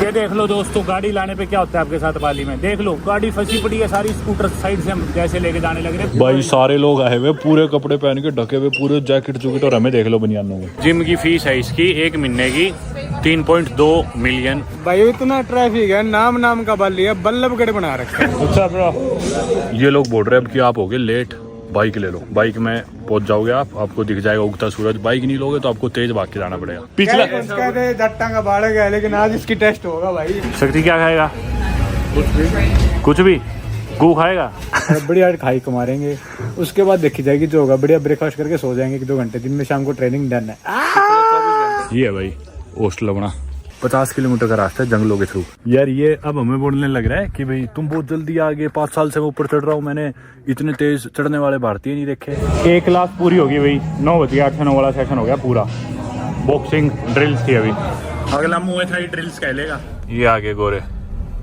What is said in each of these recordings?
ये देख लो दोस्तों, गाड़ी लाने पे क्या होता है आपके साथ बाली में। देख लो गाड़ी फंसी पड़ी है सारी, स्कूटर साइड से हम जैसे लेके जाने लग रहे हैं। भाई सारे लोग आए हुए पूरे कपड़े पहन के, ढके हुए पूरे, जैकेट जूकेट, और हमें देख लो बनियानों में। जिम की फीस है इसकी 1 महीने की 3.2 मिलियन। भाई इतना ट्रैफिक है, नाम का बाली है, बल्लभगढ़ बना रखा है। अच्छा ब्रो, ये लोग बोल रहे हैं अब कि आप हो गए लेट, बाइक ले लो, बाइक में पहुंच जाओगे आप, आपको दिख जाएगा उगता सूरज। बाइक नहीं लोगे तो आपको तेज भाग के जाना पड़ेगा। पिछला जट्टा का बाढ़ गया, लेकिन आज इसकी टेस्ट होगा भाई। शक्ति क्या खाएगा? कुछ भी गू खाएगा। बढ़िया खाई को मारेंगे, उसके बाद देखी जाएगी जो होगा। बढ़िया ब्रेकफास्ट करके सो जाएंगे 2 घंटे, दिन में शाम को ट्रेनिंग डन है। ये है भाई हॉस्टल अपना, 50 किलोमीटर का रास्ता है जंगलों के थ्रू। यार ये अब हमें बोलने लग रहा है कि भाई तुम बहुत जल्दी आ गए, 5 साल से मैं ऊपर चढ़ रहा हूँ, मैंने इतने तेज चढ़ने वाले भारतीय नहीं देखे। 1 क्लास पूरी होगी भाई, 9 बजे 8 से 9 वाला सेशन हो गया पूरा। बॉक्सिंग ड्रिल्स थी अभी, अगला मुँह था ड्रिल्स कहलेगा। ये आगे गोरे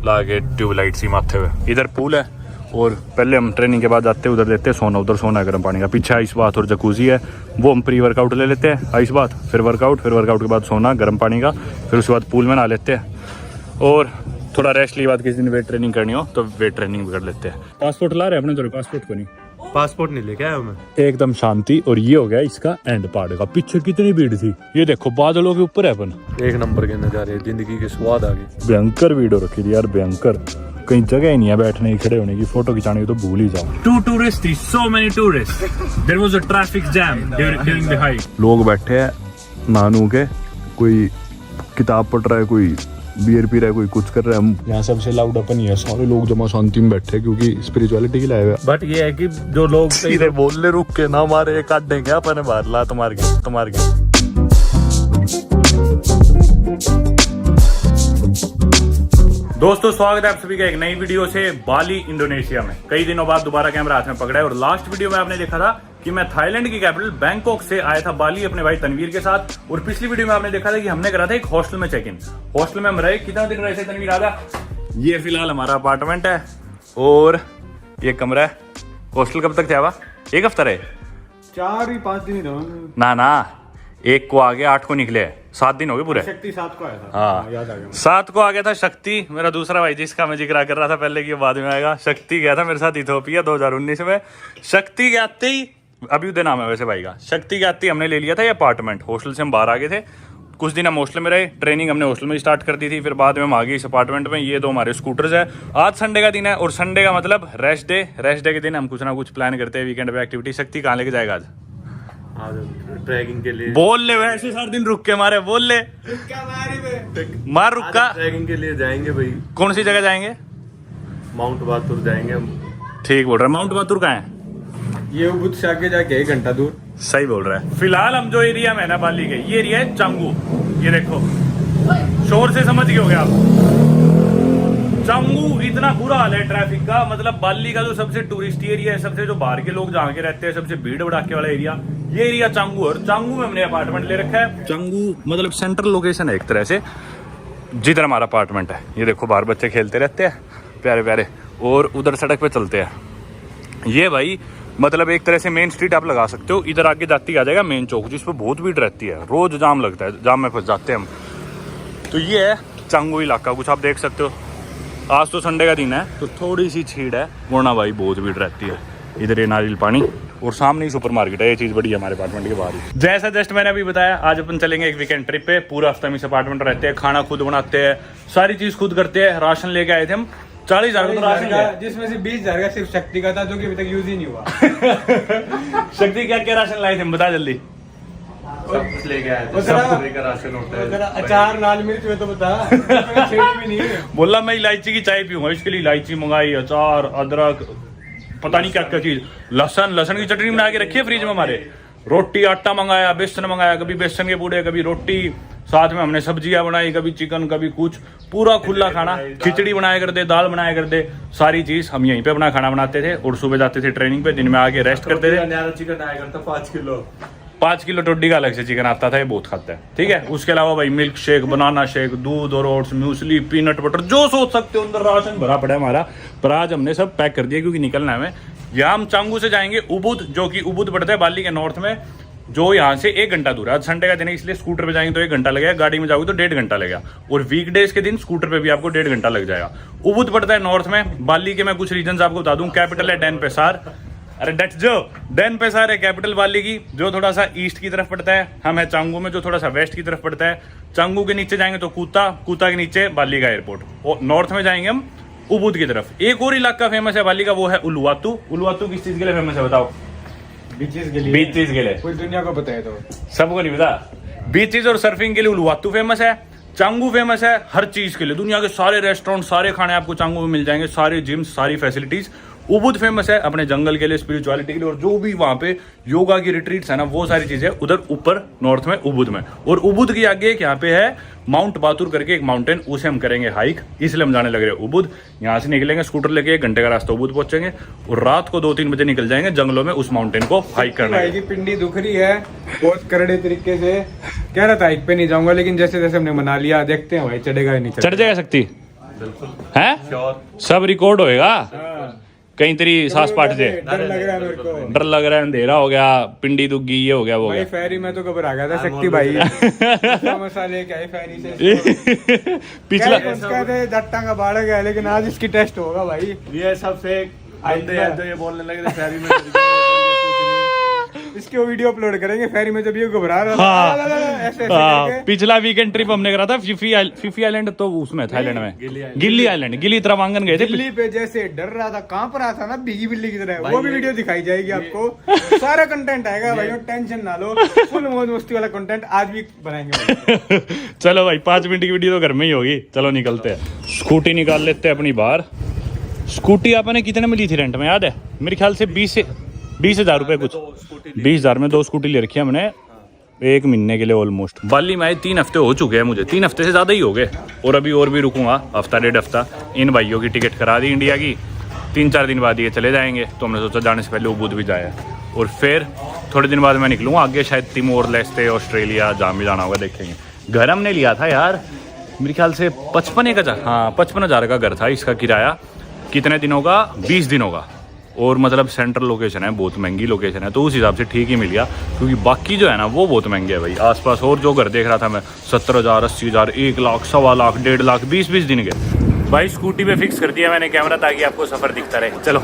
लागे ट्यूबलाइट सी माथे हुए, इधर पूल है, और पहले हम ट्रेनिंग के बाद जाते हैं उधर लेते हैं सोना, उधर सोना है गर्म पानी का, पीछे आइस बाथ और जकूजी है, वो हम प्री वर्कआउट ले लेते हैं, आइस बाथ फिर वर्कआउट के बाद सोना गर्म पानी का, फिर उसके बाद पूल में नहा लेते हैं, और थोड़ा रेस्ट लिए बाद किसी दिन वेट ट्रेनिंग करनी हो तो वेट ट्रेनिंग भी कर लेते हैं। पासपोर्ट ला रहे अपने, थोड़े पासपोर्ट को नहीं, पासपोर्ट नहीं लेके आया मैं। एकदम शांति। और ये हो गया इसका एंड पार्ट का। पीछे कितनी भीड़ थी, ये देखो बादलों के ऊपर है अपन, 1 नंबर के नजारे, जिंदगी के स्वाद आ गए। भयंकर भीड़ हो रखी थी यार, भयंकर। कहीं जगह ही नहीं है बैठने की, खड़े होने की, फोटो खिंचाने की तो भूल ही जाओ। Too tourist, so many tourist, there was a traffic jam during the hike. लोग बैठे हैं नानू के, कोई किताब पढ़ रहा है, कोई बियर पी रहा है, कोई कुछ कर रहा है। हम यहाँ सबसे लाउड अपन ही है, सारे लोग जमा शांति में बैठे हैं क्योंकि स्पिरिचुअलिटी की लाए हुए। बट ये है कि जो लोग सीधे बोल ले, रुक के ना मारे, काट देंगे अपन बाहर, ला तुम्हार के। दोस्तों स्वागत है आप सभी का एक नई वीडियो से बाली इंडोनेशिया में। कई दिनों बाद दोबारा कैमरा हाथ में पकड़ा है, और लास्ट वीडियो में आपने देखा था कि मैं थाईलैंड की कैपिटल बैंकॉक से आया था बाली अपने भाई तनवीर के साथ, और पिछली वीडियो में आपने देखा था कि हमने करा था एक हॉस्टल में चेक इन। हॉस्टल में हम रहे, कितना दिन रहे थे तनवीर आधा? ये फिलहाल हमारा अपार्टमेंट है और ये कमरा है। हॉस्टल कब तक थे आवा? 1 हफ्ता रहे? 4-5 दिन ही ना 1 को आ गया, 8 को निकले, 7 दिन हो गए पूरे। शक्ति 7 को आया था। हाँ याद आ गया। 7 को आ गया था शक्ति, मेरा दूसरा भाई जिसका मैं जिक्र कर रहा था पहले कि बाद में आएगा। शक्ति गया था मेरे साथ इथोपिया 2019 में। शक्ति गया ही, अभी उदय नाम है वैसे भाई का, शक्ति गया ही हमने ले लिया था ये अपार्टमेंट। हॉस्टल से हम बाहर आ गए थे, कुछ दिन हम हॉस्टल में रहे, ट्रेनिंग हमने हॉस्टल में स्टार्ट कर दी थी, फिर बाद में हम आ गए इस अपार्टमेंट में। ये 2 हमारे स्कूटर्स है। आज संडे का दिन है, और संडे का मतलब रेस्ट डे के दिन हम कुछ ना कुछ प्लान करते हैं, वीकेंड पे एक्टिविटी। शक्ति कहाँ लेके जाएगा आज? ट्रैकिंग के लिए बोल ले, वैसे सारे दिन रुक के मारे, बोल ले मार रुका। ट्रैकिंग के लिए जाएंगे भाई। कौन सी जगह जाएंगे? माउंट बातुर जाएंगे हम। ठीक बोल रहा है। माउंट बातुर कहाँ है? ये उबुद से आगे जाके 1 घंटा दूर। सही बोल रहा है। फिलहाल हम जो एरिया में है ना बाली के, ये एरिया है चांगू। ये देखो, शोर से समझ गए होंगे आप। चांगू इतना बुरा हाल है ट्रैफिक का, मतलब बाली का जो सबसे टूरिस्ट एरिया है, सबसे जो बाहर के लोग जहाँ के रहते हैं, सबसे भीड़ भड़ाके वाला एरिया ये एरिया चांगू है। और चांगू में हमने अपार्टमेंट ले रखा है। चांगू मतलब सेंट्रल लोकेशन है एक तरह से, जिधर हमारा अपार्टमेंट है। ये देखो बाहर बच्चे खेलते रहते हैं प्यारे प्यारे, और उधर सड़क पे चलते हैं। ये भाई मतलब एक तरह से मेन स्ट्रीट आप लगा सकते हो। इधर आगे जाती आ जाएगा मेन चौक, जिसपे बहुत भीड़ रहती है, रोज जाम लगता है, जाम में फंस जाते हैं हम। तो ये है चांगू इलाका, कुछ आप देख सकते हो। आज तो संडे का दिन है तो थोड़ी सी छीड़ है, वरना भाई बहुत भीड़ रहती है। इधर ये नारियल पानी, और सामने ही सुपर मार्केट है। ये चीज बड़ी है हमारे अपार्टमेंट के बाहर ही। जैसा जस्ट मैंने अभी बताया, आज अपन चलेंगे एक वीकेंड ट्रिप पे। पूरा हफ्ता में इस अपार्टमेंट रहते हैं, खाना खुद बनाते हैं, सारी चीज खुद करते हैं। राशन लेके आए थे हम 40,000 का राशन, जिसमें से 20,000 का सिर्फ शक्ति का था, जो कि अभी तक यूज ही नहीं हुआ। शक्ति क्या क्या राशन लाए थे बता जल्दी। सब लेके आए थे, सब तरह का राशन होता है। अचार लाल मिर्च में तो बता। भी नहीं है। बोला मैं इलायची की चाय पीऊंगा, इसके लिए इलायची मंगाई, अचार, अदरक, पता नहीं क्या क्या चीज, लहसन की चटनी बना के रखी है फ्रिज में हमारे। रोटी आटा मंगाया, बेसन मंगाया, कभी बेसन के पूड़े, कभी रोटी, साथ में हमने सब्जियां बनाई, कभी चिकन, कभी कुछ, पूरा खुला खाना। खिचड़ी बनाया करते, दाल बनाया करते, सारी चीज हम यहीं पे अपना खाना बनाते थे। और सुबह जाते थे ट्रेनिंग पे, दिन में आके रेस्ट करते थे। चिकन आया करता 5 किलो टोडी का अलग से चिकन आता था, ये बहुत खाता है। ठीक है, उसके अलावा भाई मिल्क शेक, बनाना शेक, दूध और ओट्स, म्यूसली, पीनट बटर, जो सोच सकते हो अंदर राशन भरा पड़ा है हमारा। पर आज हमने सब पैक कर दिया क्योंकि निकलना है हमें। यहाँ हम चांगू से जाएंगे उबुद, जो कि उबुद पड़ता है बाली के नॉर्थ में, जो यहाँ से 1 घंटा दूर है। आज संडे का दिन है इसलिए स्कूटर पे जाएंगे तो 1 घंटा लगेगा, गाड़ी में जाओगे तो 1.5 घंटा लगेगा, और वीकडेज के दिन स्कूटर पे भी आपको 1.5 घंटा लग जाएगा। उबुद पड़ता है नॉर्थ में। बाली के मैं कुछ रीजन आपको बता दूं। कैपिटल है डेनपेसार, अरे डेट्स जो डेनपेसार है कैपिटल बाली की, जो थोड़ा सा ईस्ट की तरफ पड़ता है। हम है चांगू में, जो थोड़ा सा वेस्ट की तरफ पड़ता है। चांगू के नीचे जाएंगे तो कूता, कूता के नीचे बाली का एयरपोर्ट, और नॉर्थ में जाएंगे हम उबुद की तरफ। एक और इलाका फेमस है बाली का, वो है उलुवातू। उलुवातू किस चीज के लिए फेमस है बताओ? बीचेस के लिए। बीचेस के लिए पूरी दुनिया को पता है तो सबको नहीं पता। बीचेस और सर्फिंग के लिए उलुवातू फेमस है। चांगू फेमस है हर चीज के लिए। दुनिया के सारे रेस्टोरेंट, सारे खाने आपको चांगू में मिल जाएंगे, सारे जिम, सारी फैसिलिटीज। उबुद फेमस है अपने जंगल के लिए, स्पिरिचुअलिटी के लिए, और जो भी वहां पे योगा की रिट्रीट्स है ना, वो सारी चीजें उधर ऊपर नॉर्थ में उबुद में। और उबुद की आगे एक यहाँ पे है माउंट बातुर करके एक माउंटेन, उसे हम करेंगे हाइक, इसलिए हम जाने लग रहे हैं उबुद। यहाँ से निकलेंगे स्कूटर लेके, 1 घंटे का रास्ता उबुद पहुंचेंगे, और रात को 2-3 बजे निकल जाएंगे जंगलों में उस माउंटेन को हाइक करना है। भाई की पिंडी दुख रही है बहुत करड़े तरीके से। कह रहा था हाइक पे नहीं जाऊंगा, लेकिन जैसे जैसे हमने मना लिया, देखते हैं भाई चढ़ेगा ही नहीं। चढ़ जाएगा सकती है, सब रिकॉर्ड होएगा। कहीं तेरी सांस पाट दे, डर लग रहा है मेरे को, डर लग रहा है, अंधेरा हो गया, पिंडी दुग्गी, ये हो गया वो हो भाई गया। फेरी में तो घबरा गया था शक्ति भाई। मसाले क्या है फेरी से पिछला उसका थे जट्टा का बाढ़ गया, लेकिन आज इसकी टेस्ट होगा भाई। ये सब फेक बंदे हैं जो ये बोलने लगे थे फेरी में इसके वीडियो अपलोड करेंगे फेरी में जब ये घबरा रहा हाँ। था ऐसे हाँ, पिछला वीकेंड ट्रिप हमने करा था फिफी आइलैंड, तो उसमें थाईलैंड में गिल्ली आइलैंड, गिल्ली त्रवांगन गए थे। दिल्ली पे जैसे डर रहा था, कांप रहा था ना भीगी बिल्ली की तरह, वो भी वीडियो दिखाई जाएगी आपको। सारा कंटेंट आएगा भाई, टेंशन ना लो, फुल मौज मस्ती वाला कंटेंट आज भी बनाएंगे। चलो भाई 5 मिनट की वीडियो तो घर में ही होगी। चलो निकलते हैं, स्कूटी निकाल लेते हैं अपनी बाहर। स्कूटी आपने कितने में ली थी रेंट में, याद है? मेरे ख्याल से 20,000 रुपए कुछ, 20,000 में 2 स्कूटी ले रखी है हमने 1 महीने के लिए ऑलमोस्ट। बाली में आए 3 हफ्ते हो चुके हैं मुझे, 3 हफ्ते से ज़्यादा ही हो गए, और भी रुकूंगा हफ्ता 1.5 हफ्ता। इन भाइयों की टिकट करा दी इंडिया की, 3-4 दिन बाद ये चले जाएंगे, तो हमने सोचा जाने से पहले उबुद भी जाए, और फिर थोड़े दिन बाद मैं निकलूँगा आगे, शायद तिमोर लेस्टे, ऑस्ट्रेलिया, जहाँ भी जाना होगा देखेंगे। घर हमने लिया था यार मेरे ख्याल से 55,000 का घर था। इसका किराया कितने दिनों का? 20 दिनों का, और मतलब सेंट्रल लोकेशन है, बहुत महंगी लोकेशन है, तो उस हिसाब से ठीक ही मिल गया, क्योंकि बाकी जो है ना वो बहुत महंगे है भाई आसपास। और जो घर देख रहा था मैं 70,000, 80,000, 1 लाख, 1.25 लाख, 1.5 लाख, 20 दिन के। भाई स्कूटी पे फिक्स कर दिया मैंने कैमरा, ताकि आपको सफर दिखता रहे। चलो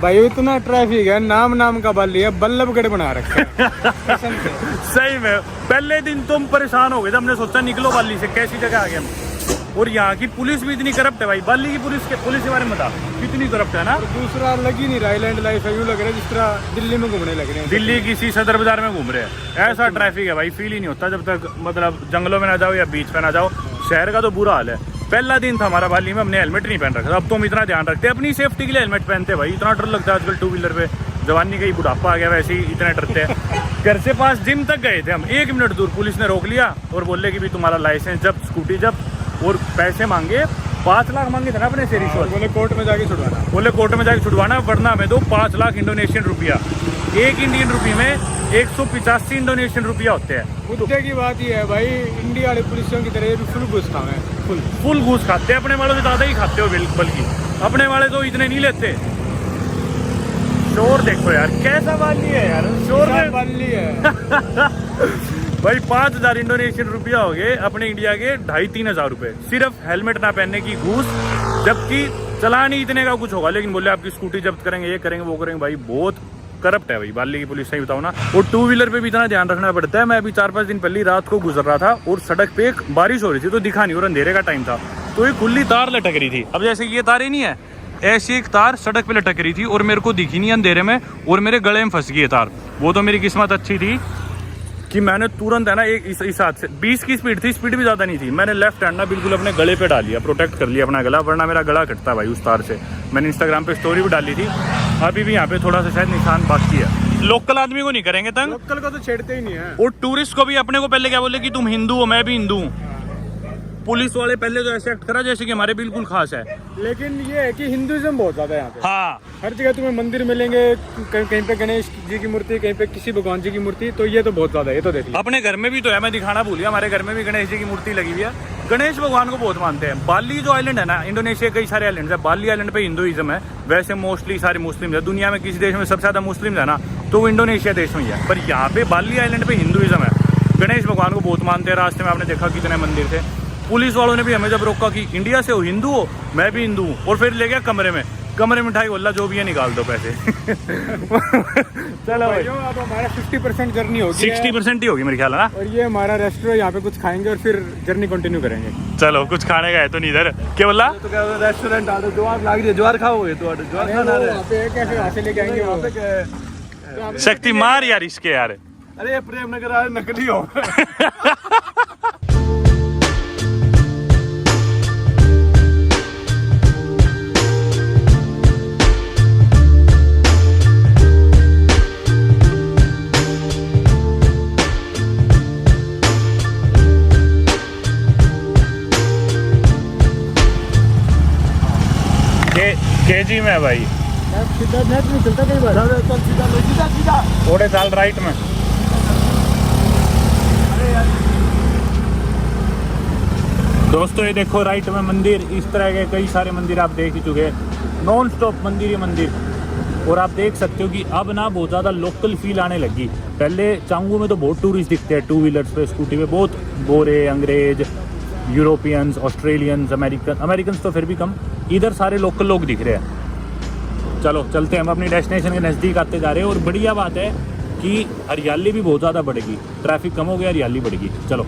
भाई इतना ट्रैफिक है, नाम का बाली है, बल्लभगढ़ बना रखा है। कसम से। सही में पहले दिन तुम परेशान हो गए थे, हमने सोचा निकलो बाली से, कैसी जगह आ गए हम। और यहाँ की पुलिस भी इतनी करप्ट है भाई, बाली की पुलिस के बारे में बता, कितनी करप्ट है ना। और दूसरा लग ही नहीं रहा, आइलैंड लाइफ है, यूं लग रहा है जिस तरह दिल्ली में घूमने लग रहे हैं। दिल्ली किसी सदर बाजार में घूम रहे हैं, ऐसा ट्रैफिक है भाई, फील ही नहीं होता जब तक मतलब जंगलों में ना जाओ या बीच पे ना जाओ। शहर का तो बुरा हाल है। पहला दिन था हमारा बाली में, हमने हेलमेट नहीं पहन रखा था। अब तो हम इतना ध्यान रखते हैं अपनी सेफ्टी के लिए, हेलमेट पहनते भाई। इतना डर लगता है आजकल 2 व्हीलर पे, जवानी का ही बुढ़ापा आ गया, वैसे ही इतना डरते हैं। घर से पास जिम तक गए थे हम, 1 मिनट दूर पुलिस ने रोक लिया और बोले कि भी तुम्हारा लाइसेंस जब, स्कूटी जब, और पैसे मांगे 5 लाख मांगे थे ना अपने से रिश्वत। बोले कोर्ट में जाके छुड़वाना, बोले कोर्ट में जाके छुड़वाना, वरना हमें दो 5 लाख इंडोनेशियन रुपया। 1 इंडियन रुपये में 185 इंडोनेशियन रुपया होते हैं। मुद्दे की बात ये है भाई, इंडिया वाले पुलिसों की तरह ये भी फुल घुस खावे हैं, फुल घूस खाते हैं, अपने वालों से ज़्यादा ही खाते हो बल्कि, अपने वाले तो इतने नहीं लेते। शोर देखो यार कैसा बाली है यार, शोर में बाली है। भाई 5,000 इंडोनेशियन रुपया हो गए अपने इंडिया के 2,500-3 हज़ार रुपए, सिर्फ हेलमेट ना पहनने की घूस। जबकि चलान ही इतने का कुछ होगा, लेकिन बोले आपकी स्कूटी जब्त करेंगे, ये करेंगे, वो करेंगे। भाई बहुत करप्ट है भाई बाली की पुलिस, सही बताओ ना। और 2 व्हीलर पे भी इतना ध्यान रखना पड़ता है। मैं अभी 4-5 दिन पहले रात को गुजर रहा था, और सड़क पे एक बारिश हो रही थी, तो दिखा नहीं, और अंधेरे का टाइम था, तो एक खुली तार लटक रही थी। अब जैसे ये तार ही नहीं है, ऐसी एक तार सड़क पे लटक रही थी, और मेरे को दिखी नहीं अंधेरे में, और मेरे गले में फंस गई ये तार। वो तो मेरी किस्मत अच्छी थी कि मैंने तुरंत है ना एक इस हाथ से 20 की स्पीड थी, स्पीड भी ज़्यादा नहीं थी, मैंने लेफ्ट हैंड ना बिल्कुल अपने गले पे डाल लिया, प्रोटेक्ट कर लिया अपना गला, वरना मेरा गला कटता भाई उस तार से। मैंने इंस्टाग्राम पे स्टोरी भी डाली थी, अभी भी यहाँ पे थोड़ा सा शायद निशान बाकी है। लोकल आदमी को नहीं करेंगे तंग, लोकल को तो छेड़ते ही नहीं है। और टूरिस्ट को भी अपने को पहले क्या बोले कि तुम हिंदू हो, मैं भी हिंदू हूँ। पुलिस वाले पहले तो ऐसे एक्ट करा जैसे कि हमारे बिल्कुल खास है। लेकिन ये है कि हिंदुइज्म बहुत ज्यादा है यहाँ पे। हाँ, हर जगह तुम्हें मंदिर मिलेंगे, कहीं पे गणेश जी की मूर्ति, कहीं पे किसी भगवान जी की मूर्ति, तो ये तो बहुत ज्यादा है, ये तो देख लो। अपने घर में भी तो है, मैं दिखाना भूल गया, हमारे घर में भी गणेश जी की मूर्ति लगी हुई है। गणेश भगवान को बहुत मानते हैं। बाली जो आइलैंड है ना, इंडोनेशिया कई सारे आइलैंड है, बाली आइलैंड पे हिंदुइज्म है, वैसे मोस्टली सारे मुस्लिम है। दुनिया में किसी देश में सबसे ज्यादा मुस्लिम है ना, तो वो इंडोनेशिया देश में ही है, पर यहाँ पे बाली आइलैंड पे हिंदुइज्म है। गणेश भगवान को बहुत मानते हैं। रास्ते में आपने देखा कितने मंदिर थे। पुलिस वालों ने भी हमें जब रोका कि इंडिया से हो, हिंदू हो, मैं भी हिंदू हूँ, और फिर ले गया कमरे में मिठाई बोला जो भी है निकाल दो पैसे। चलो भाई, अब हमारा 50% जर्नी होगी, 60% ही होगी मेरे ख्याल है ना। और ये हमारा रेस्टोरेंट, यहाँ पे कुछ खाएंगे और फिर जर्नी कंटिन्यू करेंगे। चलो कुछ खाने का है तो नहीं इधर, क्या बोला? तो क्या रेस्टोरेंट आ, ज्वार लाग रही है, ज्वार खाओगे तो ज्वार खाना है। वहाँ पे कैसे वहाँ से लेके आएंगे? वहाँ पे क्या है? शक्ति मार यार इसके यार। अरे प्रेम नगर आ, नकली हो। केजी में है भाई, सीधा नेट नहीं चलता कई बार। चल सीधा लो, सीधा सीधा। थोड़े साल राइट में। दोस्तों ये देखो राइट में मंदिर, इस तरह के कई सारे मंदिर आप देख ही चुके हैं, नॉन स्टॉप मंदिर ही मंदिर। और आप देख सकते हो कि अब ना बहुत ज़्यादा लोकल फील आने लगी। पहले चांगू में तो बहुत टूरिस्ट दिखते हैं, 2 व्हीलर्स पे, स्कूटी पे, बहुत गोरे, अंग्रेज, यूरोपियंस, ऑस्ट्रेलियंस, अमेरिकन तो फिर भी कम, इधर सारे लोकल लोग दिख रहे हैं। चलो चलते हैं, हम अपनी डेस्टिनेशन के नज़दीक आते जा रहे हैं। और बढ़िया बात है कि हरियाली भी बहुत ज़्यादा बढ़ेगी, ट्रैफिक कम हो गया, हरियाली बढ़ेगी। चलो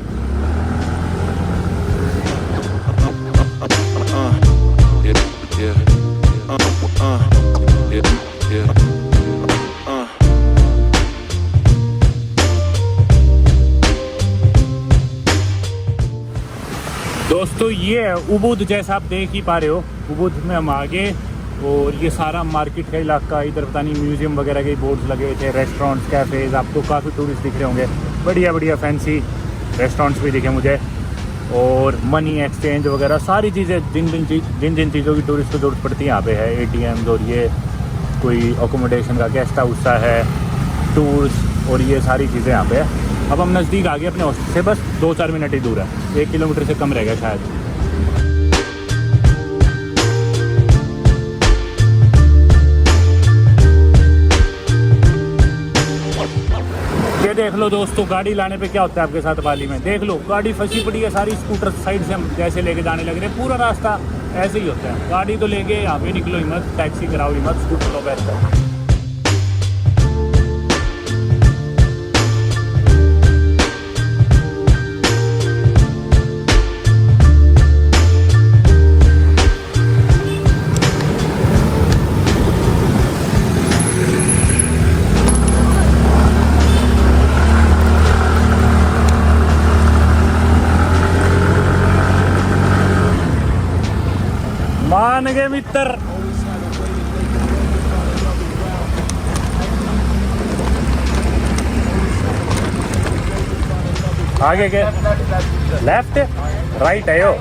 दोस्तों ये है उबुद, जैसा आप देख ही पा रहे हो। उबुद में हम आगे, और ये सारा मार्केट का इलाका, इधर पता नहीं म्यूजियम वगैरह के बोर्ड्स लगे हुए थे, रेस्टोरेंट्स, कैफ़ेज़, आपको काफ़ी टूरिस्ट दिख रहे होंगे। बढ़िया बढ़िया फैंसी रेस्टोरेंट्स भी दिखे मुझे, और मनी एक्सचेंज वगैरह सारी चीज़ें, जिन जिन चीज़ों की टूरिस्ट को जरूरत पड़ती है यहाँ पे है। ATMs, और ये कोई अकोमोडेशन का गेस्ट हाउस सा है, टूर्स, और ये सारी चीज़ें यहाँ पे है। अब हम नज़दीक आ गए अपने हॉस्टल से, बस 2-4 मिनट ही दूर है, 1 किलोमीटर से कम रह गया शायद। ये देख लो दोस्तों, गाड़ी लाने पे क्या होता है आपके साथ बाली में, देख लो गाड़ी फंसी पड़ी है सारी, स्कूटर साइड से हम जैसे लेके जाने लग रहे हैं, पूरा रास्ता ऐसे ही होता है। गाड़ी तो लेके यहाँ पे निकलो ही मत, टैक्सी कराओ ही मत, स्कूटर लो बेस्ट है। मान गए मित्र। आगे के लेफ्ट राइट है यो।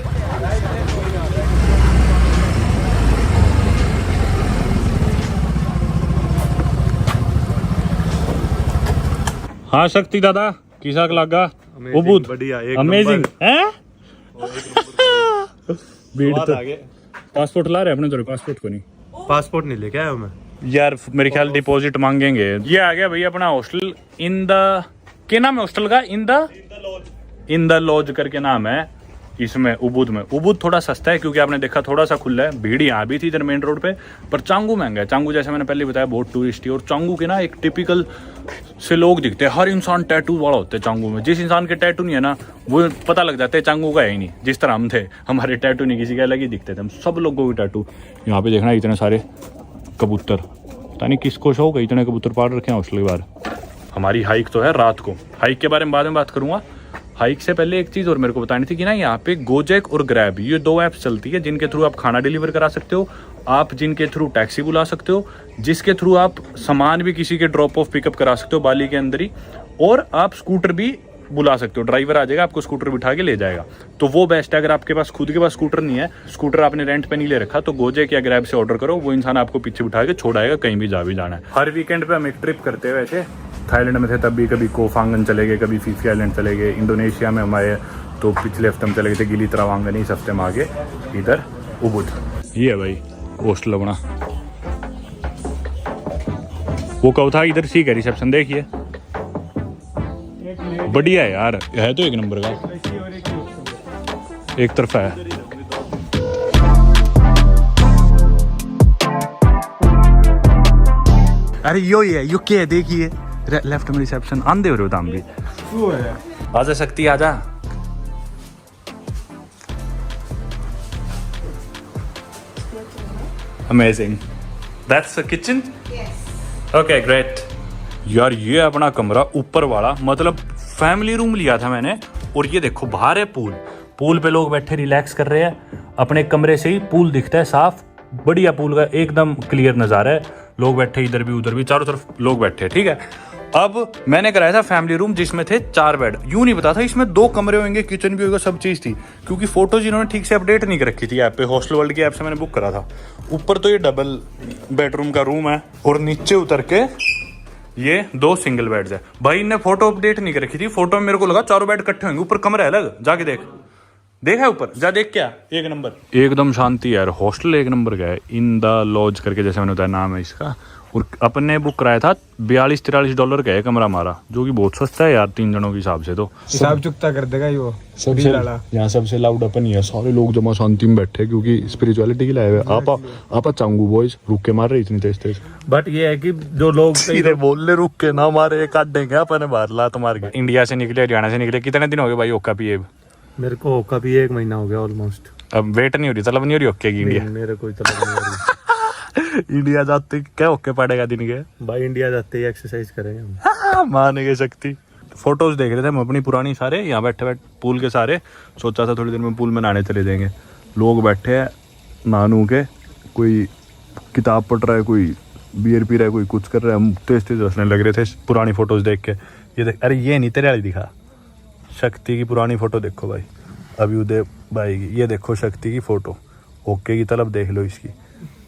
हाँ शक्ति दादा किसा लगा? उबुद बढ़िया, एक अमेजिंग नंबर। है। भीड़ बात तो आगे। पासपोर्ट ला रहे अपने, तो पासपोर्ट को नहीं, पासपोर्ट नहीं लेके आया मैं यार, मेरे ख्याल डिपॉजिट मांगेंगे। ये आ गया भैया अपना हॉस्टल, इन द, क्या नाम है हॉस्टल का? इन द लॉज करके नाम है इसमें, उबुद में। उबुद थोड़ा सस्ता है क्योंकि आपने देखा थोड़ा सा खुला है, भीड़ यहाँ भी थी इधर मेन रोड पे, पर चांगू महंगा है। चांगू जैसे मैंने पहले बताया बहुत टूरिस्ट है, और चांगू के ना एक टिपिकल से लोग दिखते हैं, हर इंसान टैटू वाला होता है चांगू में। जिस इंसान के टैटू नहीं है ना, वो पता लग जाता है चांगू का है ही नहीं। जिस तरह हम थे, हमारे टैटू नहीं, किसी के अलग ही दिखते थे, हम सब लोगों के टैटू। यहाँ पे देखना इतने सारे कबूतर, पता नहीं किसको शौक है, इतने कबूतर पाल रखे हैं हॉस्टल के बाहर। हमारी हाइक तो है रात को, हाइक के बारे में बाद में बात करूंगा। हाइक से पहले एक चीज़ और मेरे को बतानी थी कि ना यहाँ पे गोजेक और ग्रैब ये 2 ऐप्स चलती है जिनके थ्रू आप खाना डिलीवर करा सकते हो, आप जिनके थ्रू टैक्सी बुला सकते हो, जिसके थ्रू आप सामान भी किसी के ड्रॉप ऑफ पिकअप करा सकते हो बाली के अंदर ही, और आप स्कूटर भी बुला सकते हो, ड्राइवर आ जाएगा आपको स्कूटर बिठा के ले जाएगा। तो वो बेस्ट है। अगर आपके पास खुद के पास स्कूटर नहीं है, स्कूटर आपने रेंट पे नहीं ले रखा, तो गोजेक या ग्रैब से ऑर्डर करो, वो इंसान आपको पीछे बिठा के छोड़ाएगा कहीं भी जा भी जाना है। हर वीकेंड पे हम एक ट्रिप करते हैं। वैसे थाईलैंड में थे तब भी कभी कोफांगन चले गए, कभी फीफी आइलैंड चले गए, इंडोनेशिया में हमारे तो पिछले हफ्ते में चले गए थे गिली त्रावांगन, इस हफ्ते में आगे इधर उबुद। ये है भाई हॉस्टल अपना, वो कब था इधर सी का रिसेप्शन देखिए, बढ़िया है यार, है तो एक नंबर का, एक तरफा है। अरे यो ही है, यू क्या है देखिए, लेफ्ट में रिसेप्शन, आंधे हो रहे हो दाम भी, आजा शक्ति आजा। Amazing, that's a kitchen, okay great. यार ये अपना कमरा ऊपर वाला, मतलब फैमिली रूम लिया था मैंने, और ये देखो बाहर है पूल, पूल पे लोग बैठे रिलैक्स कर रहे हैं, अपने कमरे से ही पूल दिखता है साफ, बढ़िया पूल का एकदम क्लियर नज़ारा है, लोग बैठे इधर भी उधर भी, चारों तरफ लोग बैठे, ठीक है। अब मैंने कराया था फैमिली रूम जिसमें थे 4 बेड, यूं नहीं पता था इसमें 2 कमरे होंगे, किचन भी होगा, सब चीज़ थी, क्योंकि फोटोज इन्होंने ठीक से अपडेट नहीं कर रखी थी ऐप पे, हॉस्टल वर्ल्ड की ऐप से मैंने बुक करा था। ऊपर तो ये डबल बेडरूम का रूम है, और नीचे उतर के ये 2 सिंगल बेड्स है। भाई ने फोटो अपडेट नहीं कर रखी थी, फोटो में मेरे को लगा 4 बेड इकट्ठे होंगे, ऊपर कमरा है अलग, जाके देख, देखा है ऊपर, जा देख, क्या एक नंबर, एकदम शांति यार, हॉस्टल एक नंबर का है। इन द लॉज करके जैसे मैंने बताया नाम है इसका, और अपने बुक कराया था $42-43 का है कमरा हमारा, जो कि बहुत सस्ता है यार 3 जनों के हिसाब से। तो हिसाब चुकता कर देगा वो सबसे यहाँ सबसे लाउड अपन ही है, सारे लोग जमा शांति में बैठे क्योंकि स्पिरिचुअलिटी के लाए हुए। आपा चांगू बॉयज रुक के मार रहे इतनी तेज तेज, बट ये है कि जो लोग सीधे बोल ले रुक के ना मारे, काट देंगे अपने बाहर लात मार के। इंडिया से निकले, हरियाणा से निकले, कितने दिन हो गए भाई ओक्का पिए? मेरे को ओक्का भी 1 महीना हो गया ऑलमोस्ट। अब वेट नहीं हो रही, तलब नहीं हो रही ओक्के की इंडिया? मेरे कोई तलब नहीं हो रही। इंडिया जाते क्या ओके पड़ेगा दिन के भाई, इंडिया जाते ही एक्सरसाइज करेंगे हम। मानेंगे शक्ति। फोटोज देख रहे थे हम अपनी पुरानी, सारे यहाँ बैठे बैठे पूल के सारे, सोचा था थोड़ी देर में पूल में नहाने चले जाएंगे। लोग बैठे हैं नानू के, कोई किताब पढ़ रहा है, कोई बियर पी रहा है, कोई कुछ कर रहा है, हम तेज तेज हंसने लग रहे थे पुरानी फोटोज देख के। ये देख, अरे ये नहीं तेरे वाली दिखा, शक्ति की पुरानी फोटो देखो भाई, अभ्युदय भाई की, ये देखो शक्ति की फोटो, ओके की तलब देख लो इसकी,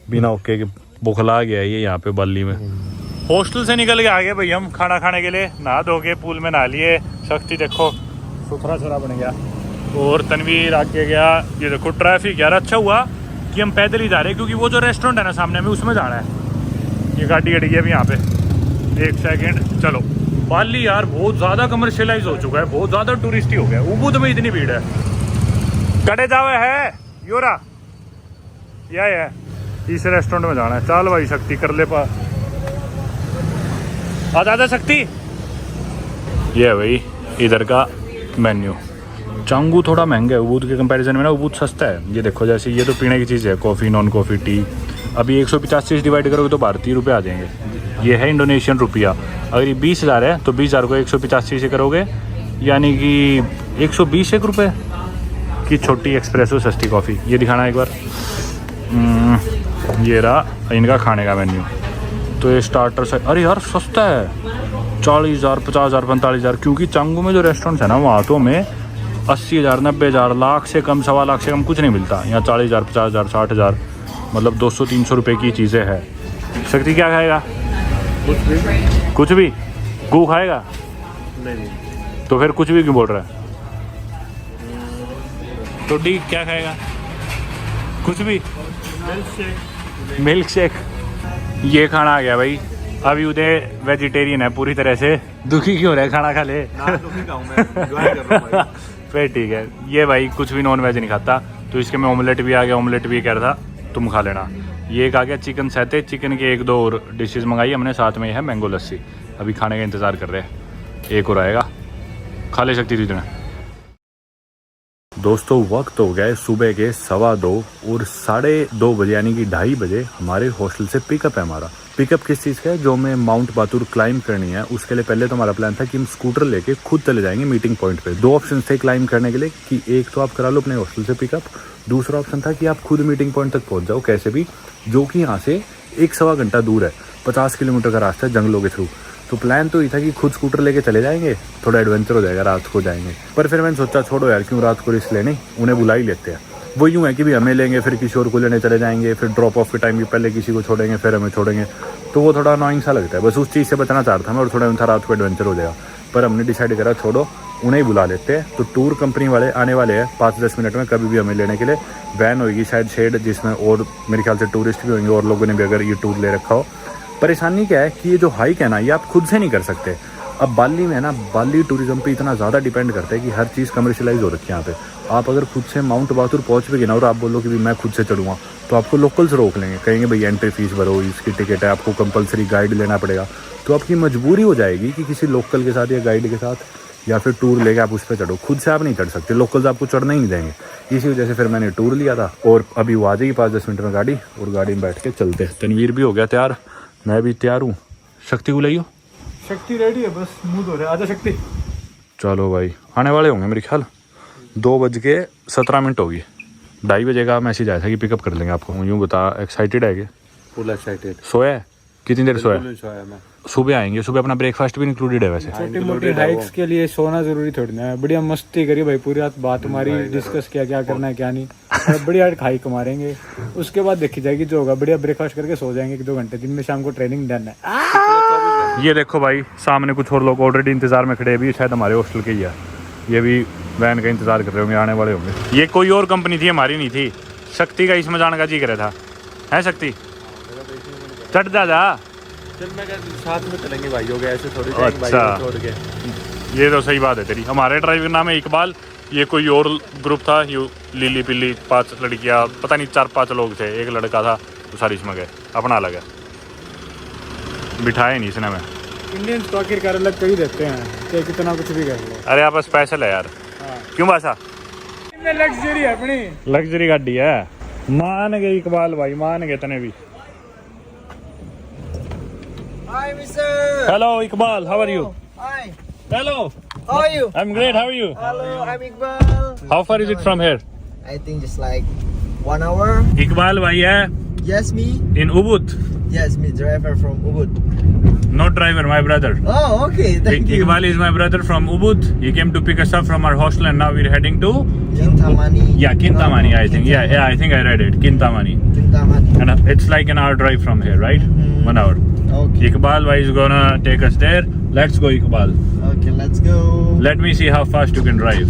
बिना ओके के बुखला गया ये यहाँ पे बाली में। हॉस्टल से निकल के आ गए भाई हम खाना खाने के लिए, नहा धो के पूल में नहा लिए। शक्ति देखो सुथरा सुथरा बन गया, और तनवीर आगे गया। ये देखो ट्रैफिक यार, अच्छा हुआ कि हम पैदल ही जा रहे हैं, क्योंकि वो जो रेस्टोरेंट है ना सामने में, उसमें जाना है। ये गाड़ी अड़ी है अभी यहाँ पे, 1 सेकेंड, चलो। बाली यार बहुत ज़्यादा कमर्शियलाइज हो चुका है, बहुत ज़्यादा टूरिस्टी हो गया, उबुद में इतनी भीड़ है। कड़े जावे है योरा, या इस रेस्टोरेंट में जाना है। चल भाई शक्ति कर ले पा, आजा शक्ति। ये है भाई इधर का मेन्यू। चांगू थोड़ा महंगा है उबुद के कंपैरिजन में ना, उबुद सस्ता है। ये देखो जैसे ये तो पीने की चीज़ है, कॉफ़ी नॉन कॉफ़ी टी। अभी 185 से डिवाइड करोगे तो भारतीय रुपये आ जाएंगे। ये है इंडोनेशियन रुपया। अगर ये 20,000 है तो 20,000 को 185 से करोगे, यानी कि 120 रुपये की छोटी एक्सप्रेसो सस्ती कॉफ़ी। ये दिखाना एक बार, ये रहा इनका खाने का मेन्यू। तो ये स्टार्टर से, अरे यार सस्ता है, 40,000 50,000 45,000, क्योंकि चांगू में जो रेस्टोरेंट्स है ना वहाँ तो में 80,000 90,000, लाख से कम, 1.25 लाख से कम कुछ नहीं मिलता। यहाँ 40,000 50,000 60,000, मतलब 200-300 रुपये की चीज़ें हैं। शक्ति क्या खाएगा? कुछ भी गू खाएगा? नहीं। तो फिर कुछ भी क्यों बोल रहा है? तो डी क्या खाएगा? कुछ भी, मिल्क शेक। ये खाना आ गया भाई। अभी उदय वेजिटेरियन है पूरी तरह से, दुखी क्यों रहा है? खाना खा ले। फिर ठीक है। ये भाई कुछ भी नॉन वेज नहीं खाता, तो इसके में ऑमलेट भी आ गया। ऑमलेट भी कह रहा था तुम खा लेना। ये एक आ गया चिकन सहते, चिकन के 1-2 और डिशेज मंगाई हमने, साथ में है मैंगो लस्सी। अभी खाने का इंतज़ार कर रहे हैं, एक और आएगा, खा ले सकती थी तुमने। दोस्तों वक्त हो गया सुबह के 2:15 और 2:30 बजे, यानी कि 2:30 बजे हमारे हॉस्टल से पिकअप है हमारा। पिकअप किस चीज़ का है, जो हमें माउंट बातुर क्लाइंब करनी है उसके लिए पहले तो हमारा प्लान था कि हम स्कूटर लेके खुद चले जाएंगे मीटिंग पॉइंट पे। 2 ऑप्शन थे क्लाइंब करने के लिए कि एक तो आप करा लो अपने हॉस्टल से पिकअप, दूसरा ऑप्शन था कि आप खुद मीटिंग पॉइंट तक पहुंच जाओ कैसे भी, जो कि यहाँ से 1-1.25 घंटा दूर है, 50 किलोमीटर का रास्ता है जंगलों के थ्रू। तो प्लान तो ये था कि खुद स्कूटर लेके चले जाएंगे, थोड़ा एडवेंचर हो जाएगा, रात को जाएंगे। पर फिर मैंने सोचा छोड़ो यार, क्यों रात को रिस्क लेने, उन्हें बुला ही लेते हैं। वो यूँ है कि भी हमें लेंगे फिर किसी और को लेने चले जाएंगे, फिर ड्रॉप ऑफ के टाइम भी पहले किसी को छोड़ेंगे फिर हमें छोड़ेंगे, तो वो थोड़ा अनोइंग सा लगता है। बस उस चीज़ से बचना चाहता था मैं, और थोड़ा उनका रात को एडवेंचर हो जाएगा। पर हमने डिसाइड करा छोड़ो, उन्हें ही बुला लेते हैं। तो टूर कंपनी वाले आने वाले हैं 5-10 मिनट में कभी भी हमें लेने के लिए। वैन होगी शायद शेड, जिसमें और मेरे ख्याल से टूरिस्ट भी होंगे और लोगों ने भी अगर ये टूर ले रखा हो। परेशानी क्या है कि ये जो हाइक है ना, ये आप खुद से नहीं कर सकते। अब बाली में है ना, बाली टूरिज्म पे इतना ज़्यादा डिपेंड करता है कि हर चीज़ कमर्शियलाइज हो रखी है यहाँ पे। आप अगर खुद से माउंट बातुर पहुँच भी गए ना और आप बोलो कि भी मैं खुद से चढ़ूँगा, तो आपको लोकल्स रोक लेंगे, कहेंगे भाई एंट्री फीस भरो, इसकी टिकट है, आपको कंपलसरी गाइड लेना पड़ेगा। तो आपकी मजबूरी हो जाएगी कि किसी लोकल के साथ या गाइड के साथ या फिर टूर लेके आप उस पर चढ़ो। खुद से आप नहीं चढ़ सकते, लोकल्स आपको चढ़ना ही नहीं देंगे। इसी वजह से फिर मैंने टूर लिया था। और अभी वो आ जाएगी 5-10 मिनट में गाड़ी, और गाड़ी में बैठ के चलते हैं। तनवीर भी हो गया तैयार, मैं भी तैयार हूँ। शक्ति को लाइयो, शक्ति रेडी है, बस मुंह धो रहे। आजा शक्ति। चलो भाई, आने वाले होंगे मेरे ख्याल 2:17 होगी। 2:30 बजे का मैसेज आया था कि पिकअप कर लेंगे आपको। यूँ बता, एक्साइटेड है क्या? Full excited. सोया है? कितनी देर सोया? सोया मैं। सुबह आएंगे, सुबह अपना ब्रेकफास्ट भी इंक्लूडेड है वैसे। छोटी मोटी हाइक्स के लिए सोना जरूरी थोड़ी ना है। बढ़िया मस्ती करी भाई, पूरी रात बात हमारी डिस्कस किया क्या करना है क्या नहीं, और बढ़िया हाइक मारेंगे। उसके बाद देखी जाएगी जो होगा। बढ़िया ब्रेकफास्ट करके सो जाएंगे 1-2 घंटे। दिन में शाम को ट्रेनिंग डन है। ये देखो भाई, सामने कुछ और लोग ऑलरेडी इंतजार में खड़े हैं, भी शायद हमारे हॉस्टल के ही है। ये भी वैन का इंतजार कर रहे होंगे, आने वाले होंगे। ये कोई और कंपनी थी, हमारी नहीं थी। शक्ति का इसमें जाने का जी करे था, है शक्ति? चढ़ जा। चल मैं साथ में चलेंगे भाई, हो गया ऐसे थोड़ी अच्छा, छोड़ के। ये तो सही बात है तेरी। हमारे ड्राइवर नाम है इकबाल, ये कोई और ग्रुप था, यू लीली पिल्ली 5 लड़कियां, पता नहीं 4-5 लोग थे, एक लड़का था, तो सारी इसमें गए। अपना अलग है, बिठाए नहीं इसने में। इंडियंस तो आखिरकार अलग कर ही देते हैं कि कितना कुछ भी कर लो। अरे आप स्पेशल है यार। क्यों बासा? लग्जरी है अपनी, लग्जरी गाड़ी है। मान गए इकबाल भाई, मान गए तने भी। Hi, mister. Hello Iqbal, how are you? Hi. Hello, How are you? I am great, how are you? Hello, I'm Iqbal. How far is it from here? I think just like 1 hour. Iqbal भाई है Yes, me. In Ubud, Yes, me, driver from Ubud. Not driver, my brother. Oh, okay. Thank you. Iqbal is my brother from Ubud. He came to pick us up from our hostel and now we're heading to Kintamani. Kintamani, I think. Yeah, I think I read it. Kintamani. Kintamani. And it's like an hour drive from here, right? 1 hour. Okay. Iqbal bhai is gonna take us there. Let's go, Iqbal. Okay, let's go. Let me see how fast you can drive.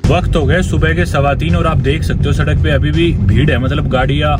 वक्त हो गए सुबह के 3:15 और आप देख सकते हो सड़क पे अभी भी भीड़ है। मतलब गाड़ियां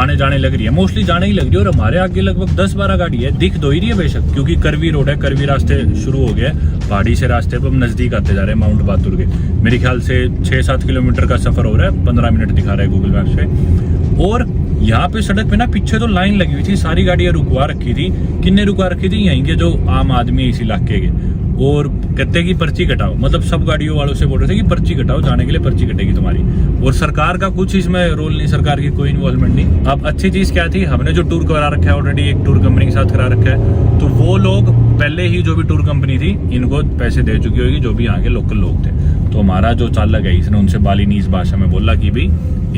आने जाने लग रही है, मोस्टली जाने ही लग रही है। और हमारे आगे लगभग 10-12 गाड़ी है, दिख दो ही रही है बेशक, क्योंकि करवी रोड है, करवी रास्ते शुरू हो गए। पहाड़ी से रास्ते पर हम नजदीक आते जा रहे हैं माउंट बातुर के। मेरे ख्याल से 6-7 किलोमीटर का सफर हो रहा है, 15 मिनट दिखा रहा है गूगल मैप्स पे। और यहाँ पे सड़क पे ना पीछे तो लाइन लगी हुई थी, सारी गाड़ियां रुकवा रखी थी। किन्ने रुकवा रखी थी? यहीं के जो आम आदमी है इस इलाके के। और कहते हैं कि पर्ची कटाओ, मतलब सब गाड़ियों वालों से बोल रहे थे कि पर्ची कटाओ, जाने के लिए पर्ची कटेगी तुम्हारी। और सरकार का कुछ इसमें रोल नहीं, सरकार की कोई इन्वॉल्वमेंट नहीं। अब अच्छी चीज क्या थी, हमने जो टूर करा रखा है ऑलरेडी, एक टूर कंपनी के साथ करा रखा है, तो वो लोग पहले ही जो भी टूर कंपनी थी इनको पैसे दे चुकी होगी, जो भी यहाँ के लोकल लोग थे। तो हमारा जो चालक है इसने उनसे बालीनीज भाषा में बोला कि भाई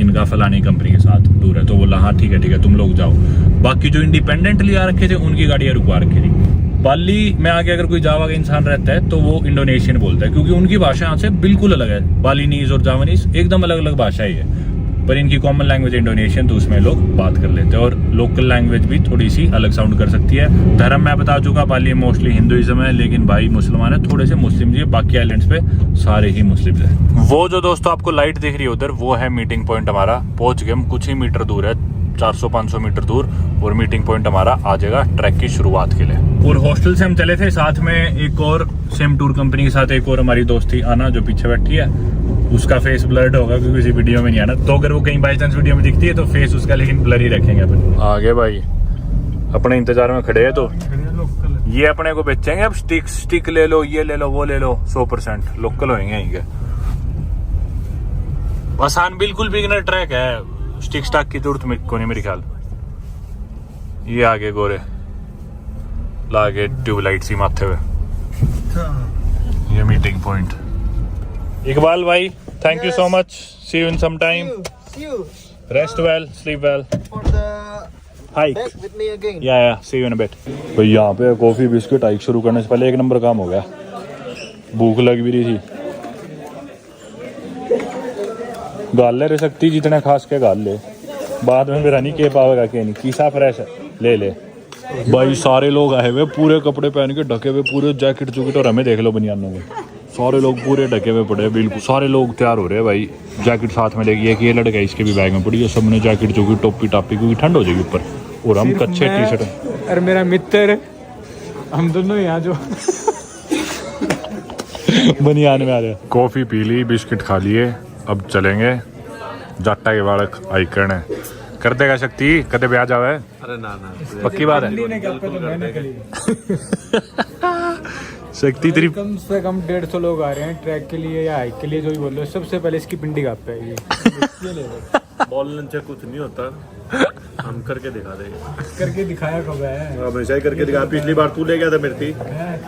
इनका फलानी कंपनी के साथ टूर है। तो बोला हाँ ठीक है तुम लोग जाओ। बाकी जो इंडिपेंडेंटली आ रखे थे उनकी गाड़ियां रुकवा रखी थी। बाली में आगे अगर कोई जावा का इंसान रहता है तो वो इंडोनेशियन बोलता है, क्योंकि उनकी भाषा यहाँ से बिल्कुल अलग है। बालीनीज और जावानीज एकदम अलग अलग भाषा ही है, पर इनकी कॉमन लैंग्वेज इंडोनेशियन, तो उसमें लोग बात कर लेते हैं। और लोकल लैंग्वेज भी थोड़ी सी अलग साउंड कर सकती है। धर्म मैं बता चुका, बाली मोस्टली हिंदुइज्म है, लेकिन भाई मुसलमान है, थोड़े से मुस्लिम जी, बाकी आइलैंड्स पे सारे ही मुस्लिम है। वो जो दोस्तों आपको लाइट दिख रही है उधर, वो है मीटिंग पॉइंट हमारा। पहुंच गए हम, कुछ ही मीटर दूर है, 400-500 मीटर दूर, और मीटिंग पॉइंट हमारा आ जाएगा ट्रैक की शुरुआत के लिए। और हॉस्टल से हम चले थे, साथ में एक और सेम टूर कंपनी के साथ एक और हमारी दोस्त थी आना, जो पीछे बैठी है। उसका फेस ब्लर्ड होगा क्योंकि किसी वीडियो में नहीं आना, तो अगर वो कहीं बाई चांस वीडियो में दिखती है तो फेस उसका लेकिन ब्लर ही रखेंगे अपन। आगे भाई अपने इंतजार में खड़े हैं, तो ये अपने को बेचेंगे अब। स्टिक ले लो, ये ले लो, वो ले लो, 100% लोकल होंगे यहीं के। आसान बिल्कुल बिगिनर ट्रैक है, स्टिक स्टाक की जरूरत में को नहीं मेरे ख्याल। ये आगे गोरे लागे ट्यूबलाइट सी माथे हुए, ये मीटिंग पॉइंट। इकबाल भाई thank you so much, see you in some time, See you. Rest well, sleep well, For the hike back with me again. या सी यू इन अ बिट। भाई यहाँ पे कॉफी बिस्किट हाइक शुरू करने से पहले एक नंबर काम हो गया, भूख लग भी रही थी। गाल ले रे सकती जितने खास के गाल ले, बाद में मेरा नहीं के पावेगा के नहीं, कीसा फ्रेश है ले ले। भाई सारे लोग आए हुए पूरे कपड़े पहन के ढके हुए, पूरे जैकेट जूकेट, और हमें देख लो बनियानों में सारे लोग पूरे ढके हुए पड़े हैं, बिल्कुल सारे लोग तैयार हो रहे हैं भाई। जैकेट साथ में लेगी, एक ये लड़का इसके भी बैग में पड़ी है, सबने जैकेट जूकेट टोपी टापी, क्योंकि ठंड हो जाएगी ऊपर, और हम कच्चे टी शर्ट और मेरा मित्र, हम दोनों यहाँ जो बनियान में आ रहे हैं। कॉफी पी ली, बिस्किट खा लिए, अब चलेंगे जाटा के बालक हाइक करने। कर देगा शक्ति, कदे ब्याह जावे? अरे ना ना, पक्की बात है। शक्ति तेरी कम से कम 150 लोग आ रहे हैं ट्रैक के लिए या हाइक के लिए, जो भी बोल रहे हो। सबसे पहले इसकी पिंडी काप पे है ये। बोलने से कुछ नहीं होता, हम करके दिखा देंगे। करके दिखाया कब है? हमेशा ही करके दिखा, पिछली बार तू ले गया था मेरे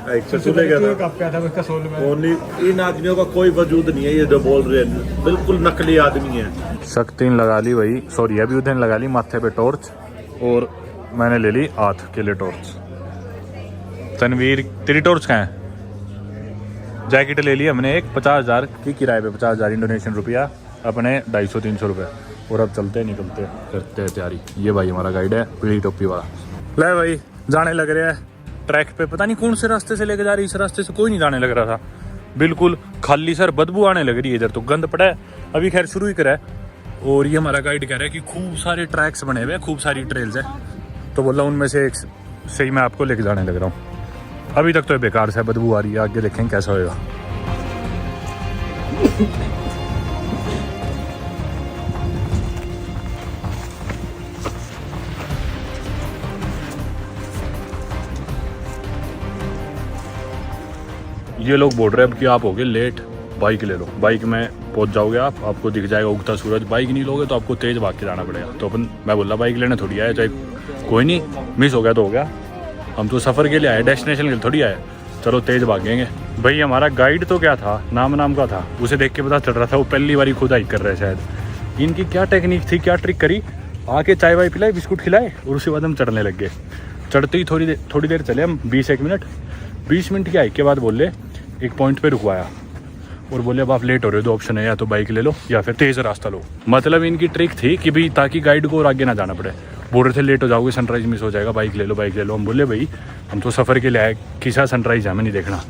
हाइक पे, तू ले गया था। कब क्या था उसका सोल में? ओनली इन आदमियों का कोई वजूद नहीं है, ये जो बोल रहे हैं बिल्कुल नकली आदमी है। शक्ति ने लगा ली भाई, सॉरी अभी उधर लगा ली माथे पे टॉर्च, और मैंने ले ली हाथ के लिए टॉर्च। तनवीर तेरी टॉर्च कहाँ है? जैकेट ले ली हमने एक 50,000 की किराए पे, 50,000 इंडोनेशियन रुपया, अपने 250-300 रुपये, और अब चलते निकलते करते हैं तैयारी। ये भाई हमारा गाइड है, पीली टोपी वाला। ले भाई जाने लग रहा है ट्रैक पे, पता नहीं कौन से रास्ते से लेके जा रही, इस रास्ते से कोई नहीं जाने लग रहा था, बिल्कुल खाली सर, बदबू आने लग रही है इधर तो, गंद पड़ा है। अभी खैर शुरू ही करा है, और ये हमारा गाइड कह रहा है कि खूब सारे ट्रैक्स बने हुए हैं, खूब सारी ट्रेल्स है, तो बोला उनमें से एक सही मैं आपको लेके जाने लग रहा हूँ। अभी तक तो ये बेकार से बदबू आ रही है, आगे देखेंगे कैसा होएगा। ये लोग बोल रहे हैं अब कि आप होगे लेट, बाइक ले लो, बाइक में पहुंच जाओगे आप, आपको दिख जाएगा उगता सूरज। बाइक नहीं लोगे तो आपको तेज भाग के जाना पड़ेगा। तो अपन, मैं बोला बाइक लेने थोड़ी आया, चाहे कोई नहीं, मिस हो गया तो हो गया, हम तो सफ़र के लिए आए, डेस्टिनेशन के लिए थोड़ी आए, चलो तेज भागेंगे। भाई हमारा गाइड तो क्या था, नाम का था, उसे देख के पता चल रहा था वो पहली बारी खुद हाइक कर रहे हैं शायद। इनकी क्या टेक्निक थी, क्या ट्रिक करी, आके चाय वाय पिलाई, बिस्कुट खिलाए, और उसके बाद हम चढ़ने लग गए। चढ़ते ही थोड़ी देर चले हम, 20 मिनट की हाइक के बाद बोले एक पॉइंट पे रुकवाया, और बोले अब आप लेट हो रहे हो, दो ऑप्शन है, या तो बाइक ले लो या फिर तेज़ रास्ता लो। मतलब इनकी ट्रिक थी कि भाई ताकि गाइड को और आगे ना जाना पड़े। बोल रहे थे लेट हो जाओगे, सनराइज मिस हो जाएगा, बाइक ले लो। हम बोले भाई हम तो सफ़र के लिए आए, किसा सनराइज हमें नहीं देखना।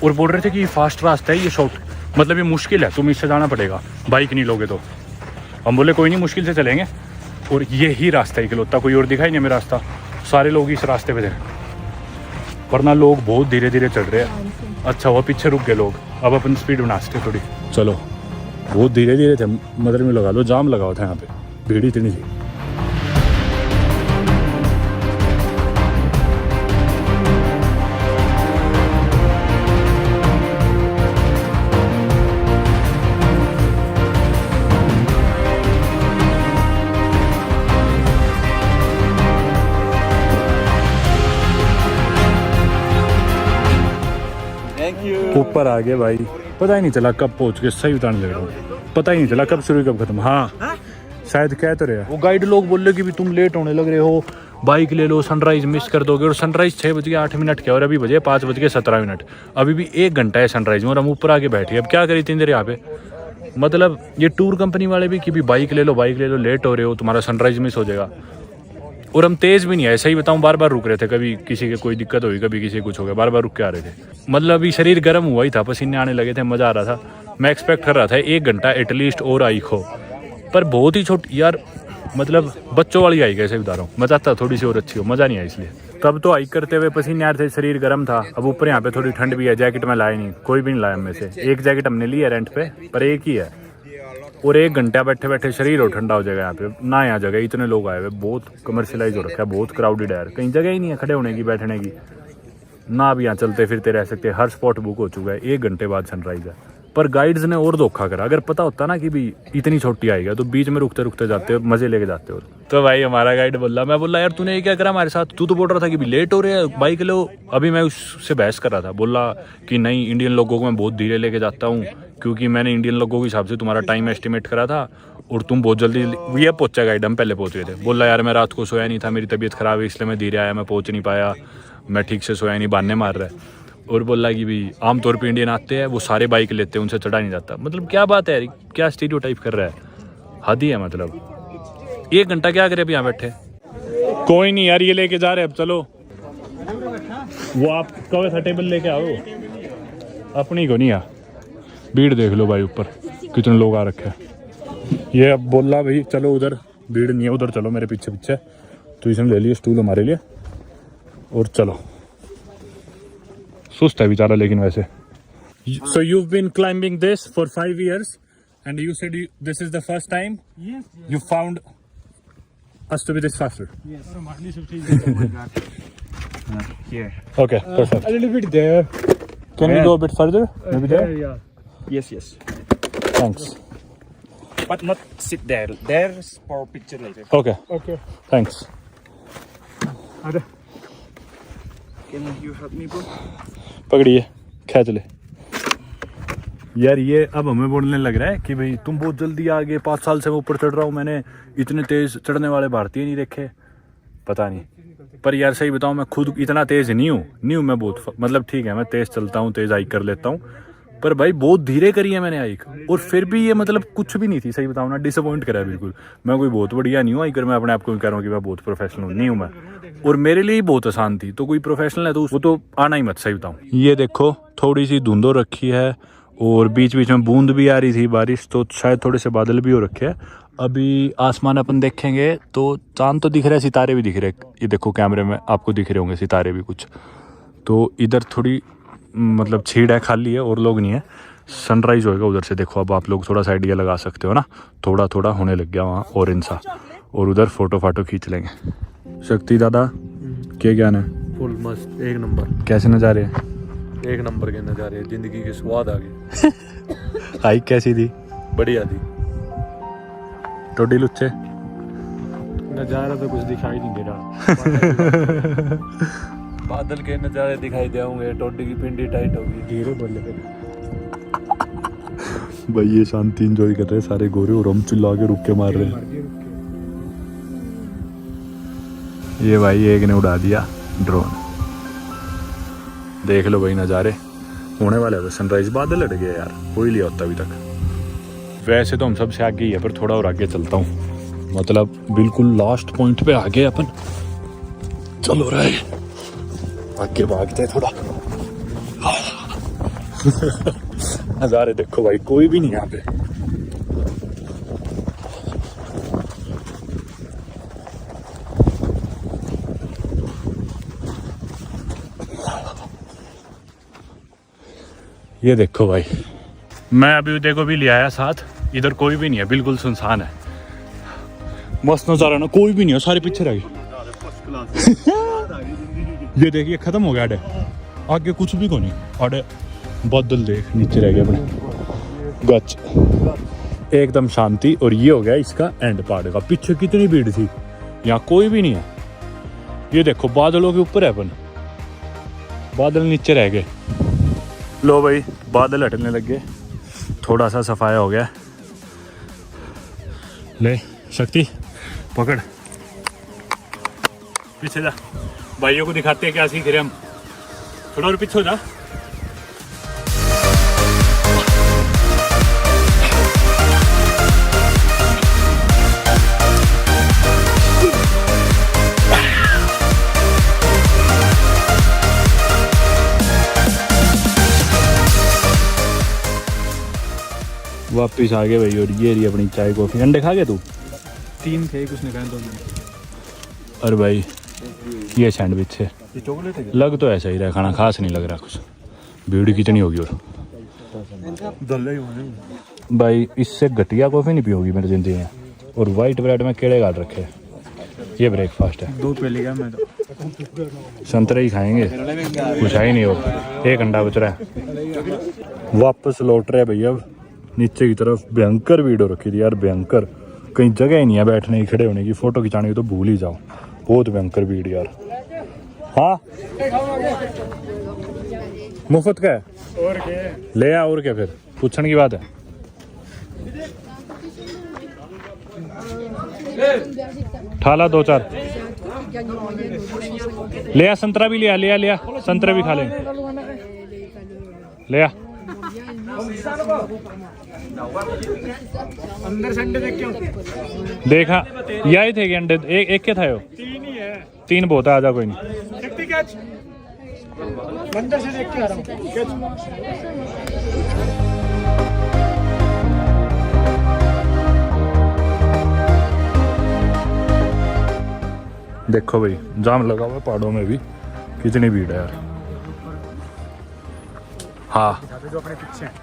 और बोल रहे थे कि ये फास्ट रास्ता है, ये शॉर्ट, मतलब ये मुश्किल है, तुम इससे जाना पड़ेगा, बाइक नहीं लोगे तो। हम बोले कोई नहीं, मुश्किल से चलेंगे, और ये ही रास्ता है इकलौता, कोई और दिखाई नहीं हमें रास्ता, सारे लोग इस रास्ते पे थे, वरना लोग बहुत धीरे धीरे चढ़ रहे हैं। अच्छा वो पीछे रुक गए लोग, अब अपन स्पीड बना सकते थोड़ी। चलो बहुत धीरे धीरे थे, मदर में लगा लो, जाम लगा हुआ था यहाँ पे, भीड़ इतनी थी। ऊपर आ गए भाई, पता ही नहीं चला कब पहुंच के, सही बताने लग रहा हूँ, पता ही नहीं चला कब शुरू कब खत्म। हाँ शायद कह तो रहे वो गाइड लोग बोल रहे कि भी तुम लेट होने लग रहे हो, बाइक ले लो, सनराइज मिस कर दोगे। और सनराइज 6:08 के, और अभी बजे 5:17। अभी भी 1 घंटा है सनराइज में, और हम ऊपर आके बैठे, अब क्या करें इतनी देर यहाँ पे। मतलब ये टूर कंपनी वाले भी कि भी बाइक ले लो, लेट हो रहे हो, तुम्हारा सनराइज मिस हो जाएगा। और हम तेज भी नहीं आए, सही बताऊं, बार बार रुक रहे थे, कभी किसी के कोई दिक्कत हुई, कभी किसी कुछ हो गया, बार बार रुक के आ रहे थे। मतलब अभी शरीर गर्म हुआ ही था, पसीने आने लगे थे, मज़ा आ रहा था। मैं एक्सपेक्ट कर रहा था 1 घंटा एटलीस्ट और हाइक हो, पर बहुत ही छोटी यार, मतलब बच्चों वाली हाइक, ऐसे बता रहा हूँ। मैं चाहता थोड़ी सी और अच्छी हो, मज़ा नहीं आया इसलिए। तब तो हाइक करते हुए पसीने आ रहे थे, शरीर गर्म था। अब ऊपर यहाँ पे थोड़ी ठंड भी है, जैकेट में लाए नहीं, कोई भी नहीं लाया में से। एक जैकेट हमने ली है रेंट पे, पर एक ही है, और 1 घंटा बैठे बैठे शरीर और ठंडा हो जाएगा यहाँ पे ना। यहाँ जगह इतने लोग आए हुए, बहुत कमर्शियलाइज हो रखा है, बहुत क्राउडेड है, कहीं जगह ही नहीं है खड़े होने की, बैठने की ना। अब यहाँ चलते फिरते रह सकते, हर स्पॉट बुक हो चुका है। 1 घंटे बाद सनराइज है, पर गाइड्स ने और धोखा करा। अगर पता होता ना कि भी इतनी छोटी आएगा तो बीच में रुकते रुकते जाते हो, मजे लेके जाते हो। तो भाई हमारा गाइड बोला, मैं बोला यार तूने ये क्या करा हमारे साथ, तू तो बोल रहा था कि भी लेट हो रहे हैं बाइक लो। अभी मैं उससे बहस कर रहा था, बोला कि नहीं इंडियन लोगों को मैं बहुत धीरे लेके जाता हूँ, क्योंकि मैंने इंडियन लोगों के हिसाब से तुम्हारा टाइम एस्टिमेट करा था और तुम बहुत जल्दी। ये पहुंचा गाइड, हम पहले पहुंच गए थे। बोला यार मैं रात को सोया नहीं था, मेरी तबीयत खराब है इसलिए मैं धीरे आया, मैं पहुंच नहीं पाया, मैं ठीक से सोया नहीं, बहाने मार रहा है। और बोला कि भी आमतौर पे इंडियन आते हैं वो सारे बाइक लेते हैं, उनसे चढ़ा नहीं जाता। मतलब क्या बात है यार, क्या स्टीरियोटाइप कर रहा है, हद ही है। मतलब 1 घंटा क्या करे अब यहाँ बैठे। कोई नहीं यार, ये लेके जा रहे अब, चलो। वो आप कहो था टेबल लेके आओ, अपनी को नहीं आ। भीड़ देख लो भाई ऊपर कितने लोग आ रखे हैं। ये अब बोला भाई चलो उधर, भीड़ नहीं है उधर, चलो मेरे पीछे पीछे। तो इसने ले लिया स्टूल हमारे लिए और चलो। सुस्त है बेचारा लेकिन वैसे। So you've been climbing this for 5 years and you said this is the first time you found us to be this faster. Here. Okay, perfect. A little bit there. Can we go a bit further? Maybe there? Yeah. Yes, yes. Thanks. But not sit there. There's for picture later. Okay, Okay. thanks. अरे Can you help me, bro? पकड़िए, खींच ले। यार ये अब हमें बोलने लग रहा है कि भाई तुम बहुत जल्दी आ गए, 5 साल से मैं ऊपर चढ़ रहा हूँ, मैंने इतने तेज चढ़ने वाले भारतीय नहीं देखे। पता नहीं, पर यार सही बताऊँ मैं खुद इतना तेज नहीं हूँ मैं बहुत, मतलब ठीक है मैं तेज चलता हूँ, तेज हाइक कर लेता हूँ, पर भाई बहुत धीरे करी है मैंने हाइक। और फिर भी ये मतलब कुछ भी नहीं थी, सही बताऊँ ना, डिसअपॉइंट करा है बिल्कुल। मैं कोई बहुत बढ़िया नहीं हूँ हाइकर, मैं अपने आप को कह रहा हूँ कि मैं बहुत प्रोफेशनल नहीं हूँ मैं, और मेरे लिए ही बहुत आसान थी। तो कोई प्रोफेशनल है तो वो तो आना ही मत, सही बताऊँ। ये देखो थोड़ी सी धुंध हो रखी है और बीच बीच में बूंद भी आ रही थी बारिश, तो शायद थोड़े से बादल भी हो रखे हैं। अभी आसमान अपन देखेंगे तो चांद तो दिख रहा है, सितारे भी दिख रहे हैं। ये देखो कैमरे में आपको दिख रहे होंगे सितारे भी कुछ। तो इधर थोड़ी मतलब छीड़ है, खाली है और लोग नहीं है। सनराइज होएगा उधर से, देखो अब आप लोग थोड़ा सा आइडिया लगा सकते हो ना, थोड़ा थोड़ा होने लग गया वहाँ ऑरेंज सा। और उधर फोटो फाटो खींच लेंगे। शक्ति दादा क्या ज्ञान है? फुल मस्त, एक नंबर। कैसे नज़ारे हैं? एक नंबर के नज़ारे, जिंदगी के स्वाद आ गए। हाइक कैसी थी? बढ़िया थी। टोडी लुच्चे नज़ारा तो कुछ दिखाई नहीं दे रहा। बादल के नज़ारे दिखाई देंगे, टोडी की पिंडी टाइट होगी। धीरे बोले फिर। भाई ये शांति एंजॉय कर रहे हैं सारे गोरे, और हम चिल्ला के रुक के मार रहे हैं। ये भाई एक ने उड़ा दिया ड्रोन। देख लो भाई नज़ारे, होने वाले हैं सनराइज। बादल लड़ गए यार, हो ही लिया होता अभी तक। वैसे तो हम सबसे आगे ही है, पर थोड़ा और आगे चलता हूँ, मतलब बिल्कुल लास्ट पॉइंट पे आगे अपन चलो रहे, आगे भागते थोड़ा। नज़ारे देखो भाई, कोई भी नहीं यहाँ पे। ये देखो भाई, मैं अभी देखो भी ले आया साथ, इधर कोई भी नहीं है, बिल्कुल सुनसान है। मस्त नज़ारा ना, कोई भी नहीं है, सारे पीछे रह गए। ये देखिए खत्म हो गया अडे, आगे कुछ भी को नहीं। अडे बादल देख, नीचे रह गए अपने गच, एकदम शांति। और ये हो गया इसका एंड पार्ट का। पीछे कितनी भीड़ थी, यहाँ कोई भी नहीं है। ये देखो बादलों के ऊपर है अपन, बादल नीचे रह गए। लो भाई बादल हटने लग गए, थोड़ा सा सफाया हो गया। ले शक्ति पकड़, पीछे जा, भाइयों को दिखाते हैं क्या सीख रहे हम। थोड़ा और पीछे हो जा। वापिस आ गए भाई, और ये रही अपनी चाय कॉफी। अंडे खा गए तू? 3 थे, कुछ निकाल दो। अरे भाई ये सैंडविच है, ये चॉकलेट है। लग तो ऐसा ही रहा, खाना खास नहीं लग रहा कुछ। भीड़ कितनी होगी और भाई इससे घटिया कॉफ़ी नहीं पी होगी मेरी ज़िंदगी में। और वाइट ब्रेड में केड़े गाल रखे हैं। ये ब्रेकफास्ट है। दूध पी लिया मैं तो। संतरे ही खाएंगे, कुछ है ही नहीं हो। 1 घंटा बच रहा है, वापस लौट रहे भैया। अब नीचे की तरफ भयंकर भीड़ हो रखी थी यार, भयंकर। कहीं जगह ही नहीं है बैठने की, खड़े होने की, फोटो खिंचाने की तो भूल ही जाओ। बहुत भयंकर भीड़ यार। हाँ मुफ्त का है और क्या ले आ, और क्या फिर पूछने की बात है। ठाला 2-4 ले आ, संतरा भी लिया, ले आ संतरे भी खा लेंगे, ले आ। अंदर संडे देख क्यों देखा यही थे कि अंडे एक के था यो? 3 ही है। 3 बहुत है, आजा कोई नहीं। देखती कैच अंदर से देख के आ रहा हूँ। देखो भाई जाम लगा हुआ है पहाड़ों में भी, कितनी भीड़ है यार। हाँ जो अपने पीछे हैं।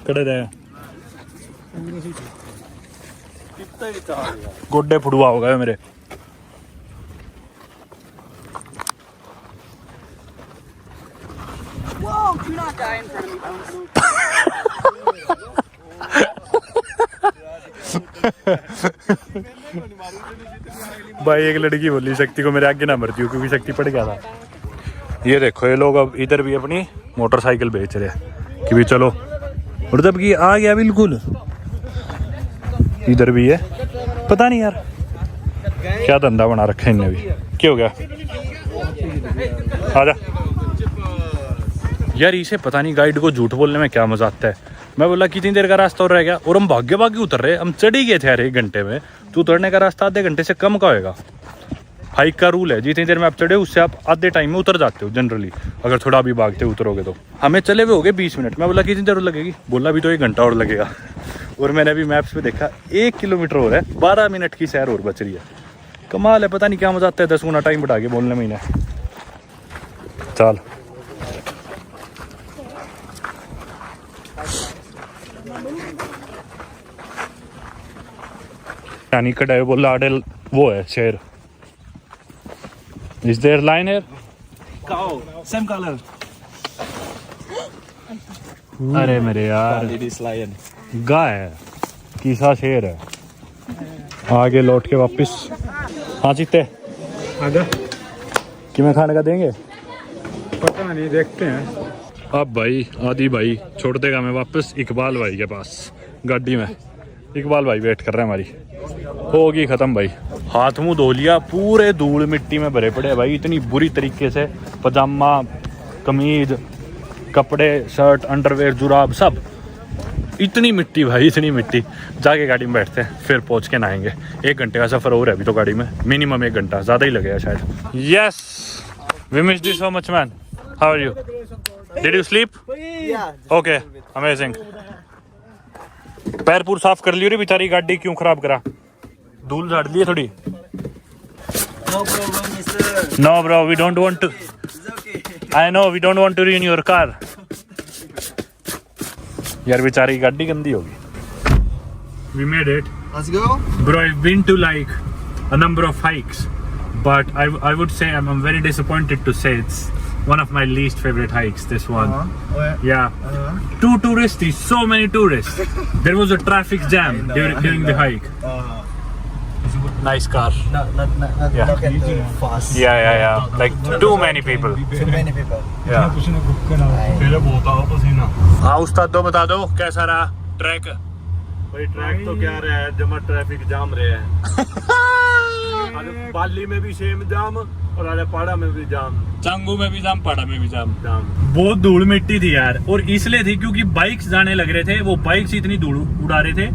कड़े रहे गोड्डे फुड़वा हो गए मेरे। भाई एक लड़की बोली शक्ति को मेरे आगे ना मरती हो, क्योंकि शक्ति पड़ गया था। ये देखो ये लोग अब इधर भी अपनी मोटरसाइकिल बेच रहे हैं कि भी चलो, और जब कि आ गया बिल्कुल इधर भी है। पता नहीं यार क्या धंधा बना रखा है इनने भी, क्या हो गया। आजा यार, इसे पता नहीं गाइड को झूठ बोलने में क्या मजा आता है। मैं बोला कितनी देर का रास्ता और रह गया, और हम भाग्य उतर रहे। हम चढ़ ही गए थे यार 1 घंटे में, तो उतरने का रास्ता आधे घंटे से कम का होएगा। हाइक का रूल है, जितनी देर में आप चढ़े उससे आप आधे टाइम में उतर जाते हो जनरली, अगर थोड़ा भी भागते उतरोगे तो। हमें चले हुए हो गए 20 मिनट। मैं बोला कितनी देर लगेगी, बोला भी तो 1 घंटा और लगेगा। और मैंने अभी मैप्स पे देखा 1 किलोमीटर और है, 12 मिनट की सैर और बच रही है। कमाल है, पता नहीं क्या मजा आता है 10 गुना टाइम बढ़ा के बोलने में ही। चल यानी कटाए बोला आडे वो है शेर। Is there line here? Same color. अरे मेरे यार It is lion. गाय है, किसा शेर है। आगे लौट के वापस। हाँ चीते आजा कि मैं खाने का देंगे, पता नहीं, देखते हैं। अब भाई आदि भाई छोड़ देगा मैं वापस इकबाल भाई के पास गाड़ी में। इकबाल भाई वेट कर रहे हैं हमारी, होगी खत्म भाई। हाथ मुंह धो लिया, पूरे धूल मिट्टी में भरे पड़े भाई, इतनी बुरी तरीके से। पजामा, कमीज, कपड़े, शर्ट, अंडरवेयर, जुराब, सब इतनी मिट्टी भाई, इतनी मिट्टी। जाके गाड़ी में बैठते हैं, फिर पहुंच के नहाएंगे। 1 घंटे का सफर और है अभी तो गाड़ी में, मिनिमम 1 घंटा, ज्यादा ही लगेगा शायद। Yes we miss this so much man. How are you? Did you sleep? Okay amazing. पैर पूर साफ कर लियो रे, बेचारी गाड़ी क्यों खराब करा, धूल झाड़ लिए थोड़ी। No problem, mister. No bro we don't want to, It's okay. I know we don't want to ruin your car. यार बेचारी गाड़ी गंदी होगी। We made it Let's go. bro, I've been to like a number of hikes, but I would say I'm very disappointed to say it's one of my least favorite hikes, this one. Yeah, too touristy, so many tourists. There was a traffic jam during the hike. Nice car. Not Yeah. fast. Yeah, like too many people. Too many people. Yeah. हाँ उस्ताद दो बता दो कैसा रहा track? भाई track तो क्या रहा है, जमा ट्रैफिक जाम रहे हैं। आज बाली में भी सेम जाम, और आज पाड़ा में भी जाम, चांगू में भी जाम, पाड़ा में भी जाम। जाम। बहुत धूल मिट्टी थी यार, और इसलिए थी क्योंकि बाइक्स जाने लग रहे थे, वो बाइक्स इतनी धूल उड़ा रहे थे,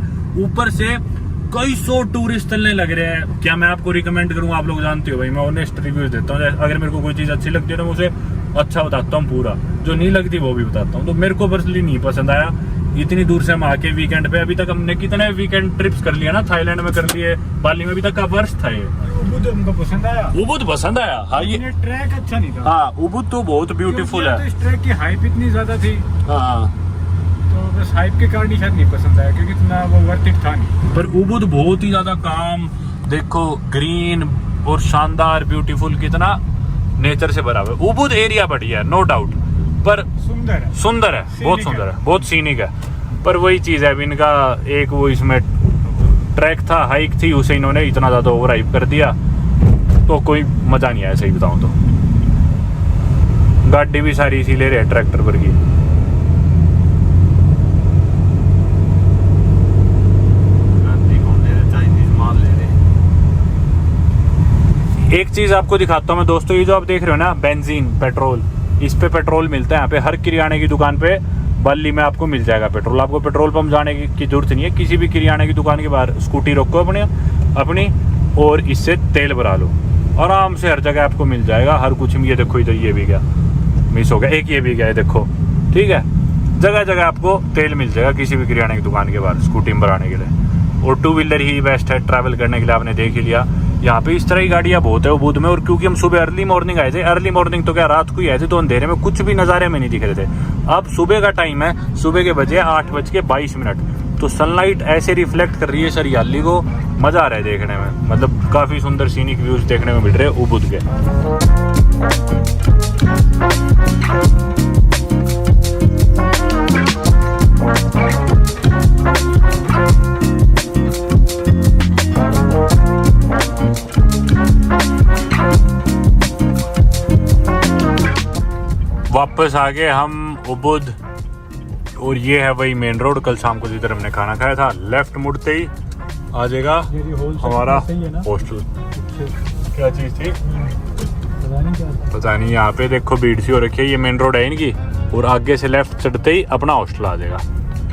ऊपर से कई 100 टूरिस्ट चलने लग रहे हैं। क्या मैं आपको रिकमेंड करूँ? आप लोग जानते हो भाई, मैं ऑनेस्ट रिव्यूज देता हूँ। अगर मेरे को कोई चीज अच्छी लगती है तो मैं उसे अच्छा बताता हूँ पूरा, जो नहीं लगती वो भी बताता हूँ। तो मेरे को पर्सनली नहीं पसंद आया। इतनी दूर से हम आके वीकेंड पे, अभी तक हमने कितने वीकेंड ट्रिप्स कर लिया ना, थाईलैंड में कर लिए, बाली में अभी तक का वर्ष था ये। उबुद हमको पसंद आया, उबुद पसंद आया। हाँ ये ट्रैक अच्छा नहीं था। हाँ उबुद तो बहुत ब्यूटीफुल है। इस ट्रैक की हाइप इतनी ज्यादा थी, हाँ तो बस हाइप के कारण ही शायद नहीं पसंद आया, क्योंकि इतना वो वर्थ इट था नहीं। पर उबुद बहुत ही ज्यादा काम, देखो ग्रीन और शानदार ब्यूटीफुल, कितना नेचर से भरा हुआ है। उबुद एरिया बढ़िया है, नो डाउट, पर सुंदर है, सुंदर है, बहुत Scenic सुंदर है। है, बहुत सीनिक है। पर वही चीज है, अब इनका एक वो इसमें ट्रैक था, हाइक थी, उसे इन्होंने इतना ज्यादा ओवर हाइप कर दिया, तो कोई मजा नहीं आया सही बताऊं तो। गाड़ी भी सारी इसी ले रहे हैं ट्रैक्टर पर की। चाइनीज माल ले रहे। एक चीज आपको दिखाता हूँ मैं दोस्तों, ये जो आप देख रहे हो ना बेंजीन पेट्रोल, इस पे पेट्रोल मिलता है यहाँ पे हर किराने की दुकान पे। बाली में आपको मिल जाएगा पेट्रोल, आपको पेट्रोल पंप जाने की जरूरत नहीं है। किसी भी किराने की दुकान के बाहर स्कूटी रोको अपनी और इससे तेल भरा लो, आराम से हर जगह आपको मिल जाएगा। हर कुछ में, ये देखो इधर ये भी गया, मिस हो गया, एक ये भी गया है देखो, ठीक है। जगह जगह आपको तेल मिल जाएगा किसी भी किराने की दुकान के बाहर स्कूटी में भराने के लिए। और टू व्हीलर ही बेस्ट है ट्रैवल करने के लिए, आपने देख ही लिया। यहाँ पे इस तरह की गाड़ियाँ बहुत है उबुद में। और क्योंकि हम सुबह अर्ली मॉर्निंग आए थे, अर्ली मॉर्निंग तो क्या रात को ही आए थे, तो अंधेरे में कुछ भी नज़ारे में नहीं दिख रहे थे। अब सुबह का टाइम है, सुबह के बजे 8:22, तो सनलाइट ऐसे रिफ्लेक्ट कर रही है सर हरियाली को, मज़ा आ रहा है देखने में। मतलब काफ़ी सुंदर सीनिक व्यूज देखने में मिल रहे हैं उबुद के। वापस आ गए हम उबुद, और ये है वही मेन रोड। कल शाम को जिधर हमने खाना खाया था, लेफ्ट मुड़ते ही आ जाएगा हमारा हॉस्टल। क्या चीज थी पता नहीं, यहाँ पे देखो भीड़ सी हो रखी है, ये मेन रोड है इनकी, और आगे से लेफ्ट चढ़ते ही अपना हॉस्टल आ जाएगा।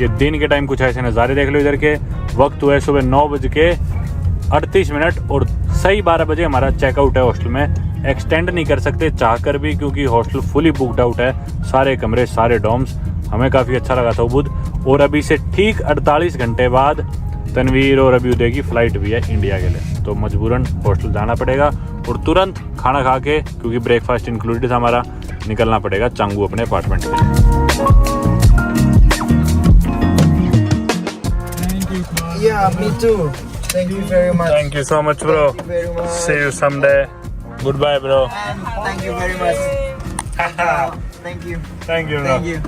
ये दिन के टाइम कुछ ऐसे नज़ारे देख लो इधर के। वक्त हुआ है सुबह 9:38 और सही 12 बजे हमारा चेकआउट है हॉस्टल में। एक्सटेंड नहीं कर सकते चाह कर भी, क्योंकि हॉस्टल फुली बुकड आउट है, सारे कमरे, सारे डॉर्म्स। हमें काफ़ी अच्छा लगा था उबुद। और अभी से ठीक 48 घंटे बाद तनवीर और अभ्युदय की फ्लाइट भी है इंडिया के लिए, तो मजबूरन हॉस्टल जाना पड़ेगा और तुरंत खाना खा के, क्योंकि ब्रेकफास्ट इंक्लूडेड था हमारा, निकलना पड़ेगा चांगू अपने अपार्टमेंट के लिए। Yeah, me too. Thank you very much. Thank you so much, bro. Thank you very much. See you someday. Goodbye, bro. And thank you very much. Thank you. Thank you, bro. Thank you.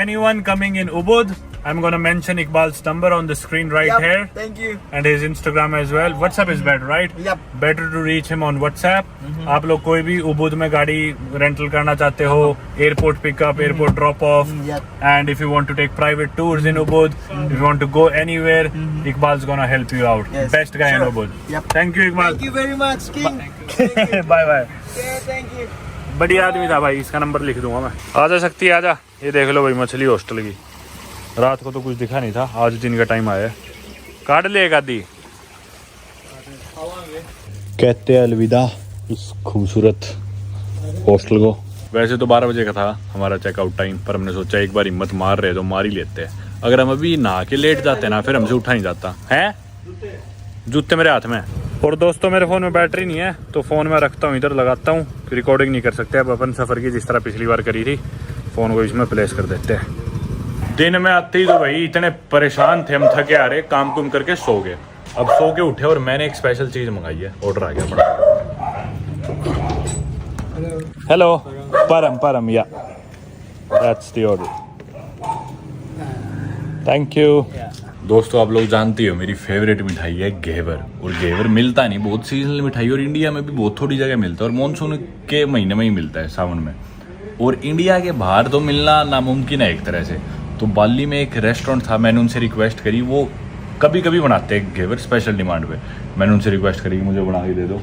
Anyone coming in Ubud, I'm gonna mention Iqbal's number on the screen right Yep, here, Thank you. and his Instagram as well. WhatsApp is better, right? Yep. Better to reach him on WhatsApp. आप लोग कोई भी Ubud में गाड़ी rental करना चाहते हो, airport pickup, airport drop of, Yep. and if you want to take private tours in Ubud, if you want to go anywhere, Iqbal's gonna help you out. Yes, Best guy in sure. Ubud. Yep. Thank you, Iqbal. Thank you very much, King. Thank you. Bye bye. Yeah, thank you. बढ़िया आदमी था भाई, इसका number लिख दूंगा मैं। आजा शक्ति आजा, ये देख लो भाई मछली हॉस्टल की। रात को तो कुछ दिखा नहीं था, आज दिन का टाइम आया है। काट ले एक आधी। कहते हैं अलविदा इस खूबसूरत हॉस्टल को। वैसे तो 12 बजे का था हमारा चेकआउट टाइम, पर हमने सोचा एक बार हिम्मत मार रहे तो मार ही लेते हैं। अगर हम अभी नहा के लेट जाते ना, फिर हमसे उठा नहीं जाता है। जूते मेरे हाथ में। और दोस्तों मेरे फ़ोन में बैटरी नहीं है, तो फ़ोन में रखता हूँ इधर, लगाता हूँ, फिर रिकॉर्डिंग नहीं कर सकते। अब अपन सफ़र की जिस तरह पिछली बार करी थी, फ़ोन को इसमें प्लेस कर देते हैं। दिन में आते ही तो भाई इतने परेशान थे हम, थके आ रहे, काम कुम करके सो गए। अब सो के उठे और मैंने एक स्पेशल चीज़ मंगाई है, ऑर्डर आ गया बड़ा। हेलो परम या that's the order, thank you. दोस्तों आप लोग जानती हो मेरी फेवरेट मिठाई है घेवर, और घेवर मिलता नहीं, बहुत सीजनल मिठाई, और इंडिया में भी बहुत थोड़ी जगह मिलता है, और मानसून के महीने में ही मिलता है, सावन में। और इंडिया के बाहर तो मिलना नामुमकिन है एक तरह से। तो बाली में एक रेस्टोरेंट था, मैंने उनसे रिक्वेस्ट करी, वो कभी कभी बनाते हैं घेवर स्पेशल डिमांड पे। मैंने उनसे रिक्वेस्ट करी कि मुझे बना के दे दो,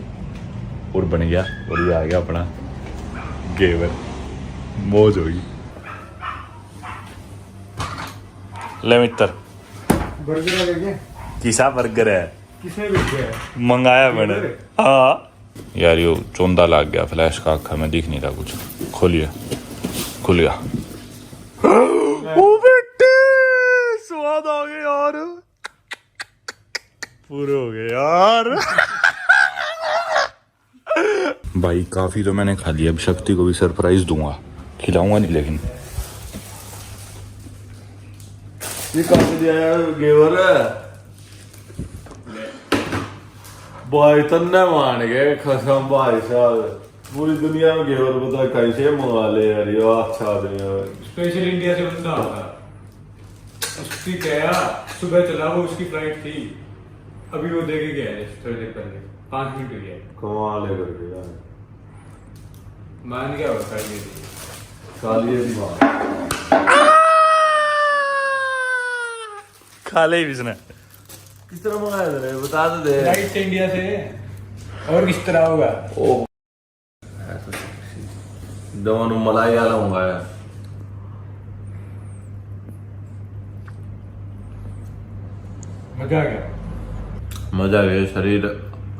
और बन गया, और ये आ गया अपना घेवर। मौज होगी। ले मित्र, बर्गर लेके किसा बर्गर है, किसने भेज दिया है? मंगाया मैंने। हाँ यार ये चोंदा लग गया, फ्लैश का आँखा में दिख नहीं रहा कुछ। खोलिए, खुल गया। ओ बेटे स्वाद आ गया यार, पूरे हो गए यार। भाई काफी तो मैंने खा लिया, अब शक्ति को भी सरप्राइज दूंगा, खिलाऊंगा नहीं लेकिन। ये कब दिया गेवर भाई तन्ने मान गए कसम भाई साहब पूरी दुनिया में गेवर पता कैसे मंगा ले यार ये अच्छा आदमी है स्पेशल इंडिया से बंदा होगा उसकी क्या सुबह चला वो उसकी फ्लाइट थी अभी वो देके गया है थोड़ी देर पहले 5 मिनट हो गया कमाल है करके यार मान क्या होता है ये काली दिमाग खा ले इसने किस तरह मंगाया था रे बता तो दे फ्लाइट से इंडिया से और किस तरह होगा ओ दवानु मलाई वाला मंगाया मजा आ गया मजा आ गया शरीर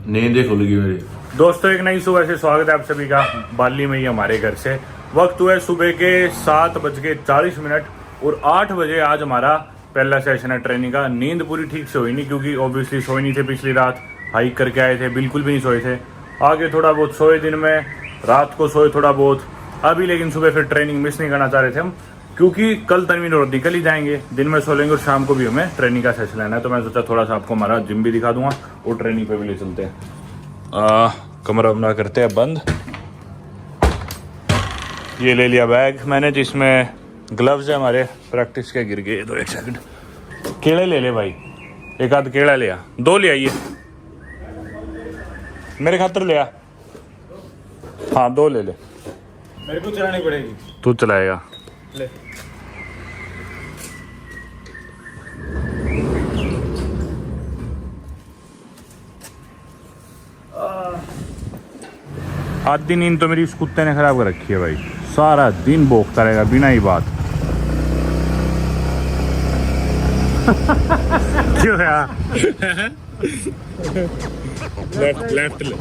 नींद ही खुल गई मेरी दोस्तों एक नई सुबह से स्वागत है आप सभी का बाली में ही हमारे घर से। वक्त हुआ है सुबह के 7:40 और 8 बजे आज हमारा पहला सेशन है ट्रेनिंग का। नींद पूरी ठीक से हुई नहीं क्योंकि ऑब्वियसली सोए नहीं थे पिछली रात, हाइक करके आए थे, बिल्कुल भी नहीं सोए थे। आगे थोड़ा बहुत सोए दिन में, रात को सोए थोड़ा बहुत अभी, लेकिन सुबह फिर ट्रेनिंग मिस नहीं करना चाह रहे थे हम क्योंकि कल तनवीर और निकल ही जाएंगे, दिन में सो लेंगे और शाम को भी हमें ट्रेनिंग का सेशन लेना है। तो मैं सोचा थोड़ा सा आपको हमारा जिम भी दिखा दूंगा और ट्रेनिंग पे भी ले चलते हैं। कमरा वमरा करते हैं बंद। ये ले लिया बैग मैंने जिसमें ग्लव्स है हमारे प्रैक्टिस के, गिर गए तो 1 सेकंड। केले ले ले भाई, एक आध केला लिया, 2 ले आइए मेरे खातर ले आ। हाँ 2 ले ले, मेरे को चलानी पड़ेगी तू चलाएगा। ले आधी नींद तो मेरी इस कुत्ते ने खराब कर रखी है भाई, सारा दिन भोंकता रहेगा बिना ही बात। क्यों यार लेफ्ट लेफ्ट ले।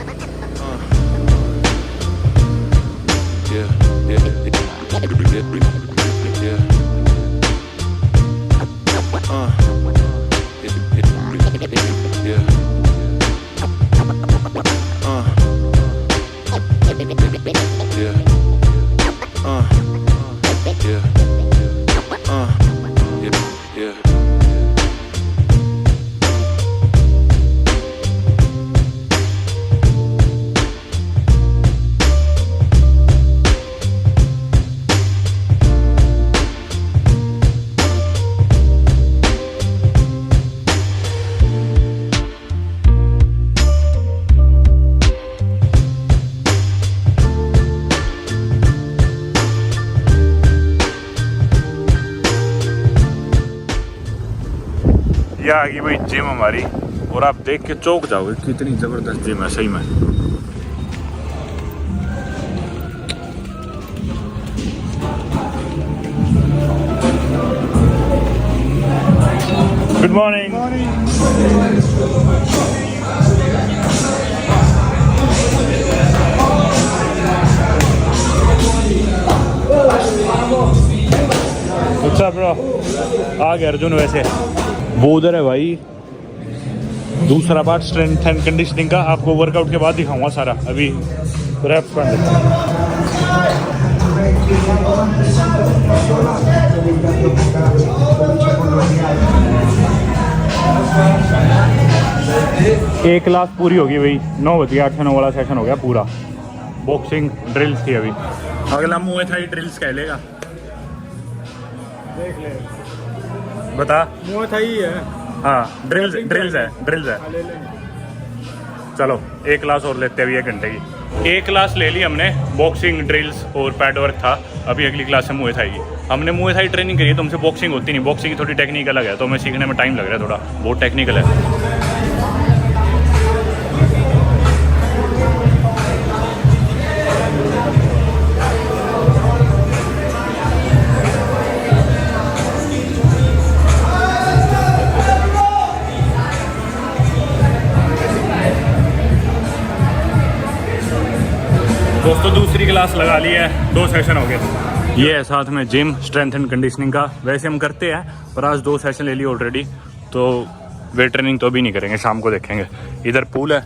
ये आ गई भाई जिम हमारी, और आप देख के चौंक जाओगे कितनी जबरदस्त जिम है सही में। Good morning. अच्छा ब्रो आ गया अर्जुन। वैसे वो उधर है भाई दूसरा पार्ट स्ट्रेंथ एंड कंडीशनिंग का, आपको वर्कआउट के बाद दिखाऊंगा सारा। अभी रैप्स कर लेते हैं। 1 क्लास पूरी होगी भाई, 9 बज गया, 8-9 वाला सेशन हो गया पूरा। बॉक्सिंग ड्रिल्स थी अभी, अगला मुँह था ड्रिल्स कह लेगा। देख ले बता मुँह था ही है। हाँ ड्रिल्स है। ले लेंगे। चलो 1 क्लास और लेते हैं अभी 1 घंटे की। 1 क्लास ले ली हमने, बॉक्सिंग ड्रिल्स और पैड वर्क था। अभी अगली क्लास है मुँह थाई की। हमने मुँह थाई ट्रेनिंग करी है तो हमसे बॉक्सिंग होती नहीं, बॉक्सिंग की थोड़ी टेक्निक अलग है तो हमें सीखने में टाइम लग रहा है, थोड़ा बहुत टेक्निकल है। दोस्तों दूसरी क्लास लगा ली है, 2 सेशन हो गए। ये है साथ में जिम स्ट्रेंथ एंड कंडीशनिंग का, वैसे हम करते हैं पर आज 2 सेशन ले लिए ऑलरेडी, तो वेट ट्रेनिंग तो अभी नहीं करेंगे, शाम को देखेंगे। इधर पूल है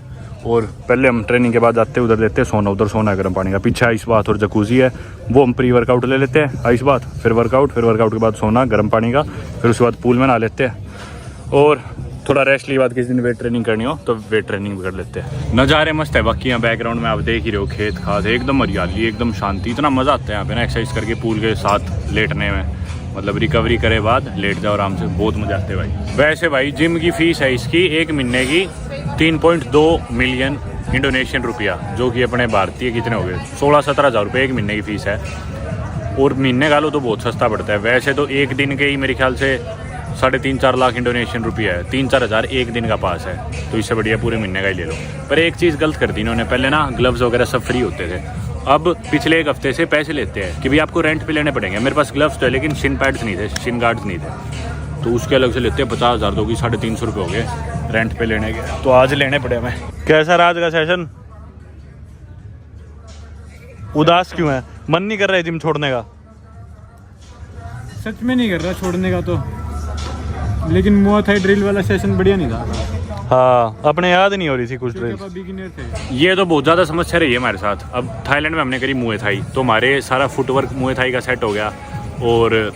और पहले हम ट्रेनिंग के बाद जाते हैं उधर लेते हैं सोना, उधर सोना है गर्म पानी का, पीछे आइस बाथ और जकूजी है, वो हम प्री वर्कआउट ले लेते हैं, आइस बाथ फिर वर्कआउट के बाद सोना गर्म पानी का, फिर उसके बाद पूल में नहा लेते हैं और थोड़ा रेस्ट लिए बाद किसी दिन वेट ट्रेनिंग करनी हो तो वेट ट्रेनिंग भी कर लेते हैं। नज़ारे मस्त है बाकी यहाँ बैकग्राउंड में आप देख ही रहे हो, खेत खास एकदम हरियाली एकदम शांति, इतना मज़ा आता है यहाँ पे ना एक्सरसाइज करके पूल के साथ लेटने में, मतलब रिकवरी करे बाद लेट जाओ आराम से, बहुत मजा आते हैं भाई। वैसे भाई जिम की फीस है इसकी 1 महीने की 3.2 मिलियन इंडोनेशियन रुपया, जो कि अपने भारतीय कितने हो गए 16-17 हज़ार रुपये 1 महीने की फ़ीस है। और महीने का लो तो बहुत सस्ता पड़ता है, वैसे तो एक दिन के ही मेरे ख्याल से 3.5-4 लाख इंडोनेशियन रुपया है, 3-4 हज़ार एक दिन का पास है, तो इससे बढ़िया पूरे महीने का ही ले लो। पर एक चीज़ गलत कर दी इन्होंने, पहले ना ग्लव्स वगैरह सब फ्री होते थे, अब पिछले 1 हफ्ते से पैसे लेते हैं कि भाई आपको रेंट पे लेने पड़ेंगे। मेरे पास ग्लव्स तो है लेकिन शिन पैड्स नहीं थे, शिन गार्ड्स नहीं थे, तो उसके अलग से लेते हैं 50 हज़ार दोगी, 350 रुपये हो गए रेंट पे लेने के, तो आज लेने पड़े हमें। कैसा रहा आज का सेशन? उदास क्यों है, मन नहीं कर रहा है जिम छोड़ने का? सच में नहीं कर रहा छोड़ने का तो, लेकिन मुआ थाई ड्रिल वाला सेशन बढ़िया नहीं था। हाँ, अपने याद नहीं हो रही थी कुछ ड्रिल, बिगिनर थे। ये तो बहुत ज़्यादा समस्या रही है हमारे साथ। अब थाईलैंड में हमने करी मुए थाई, तो हमारे सारा फुटवर्क मुए थाई का सेट हो गया और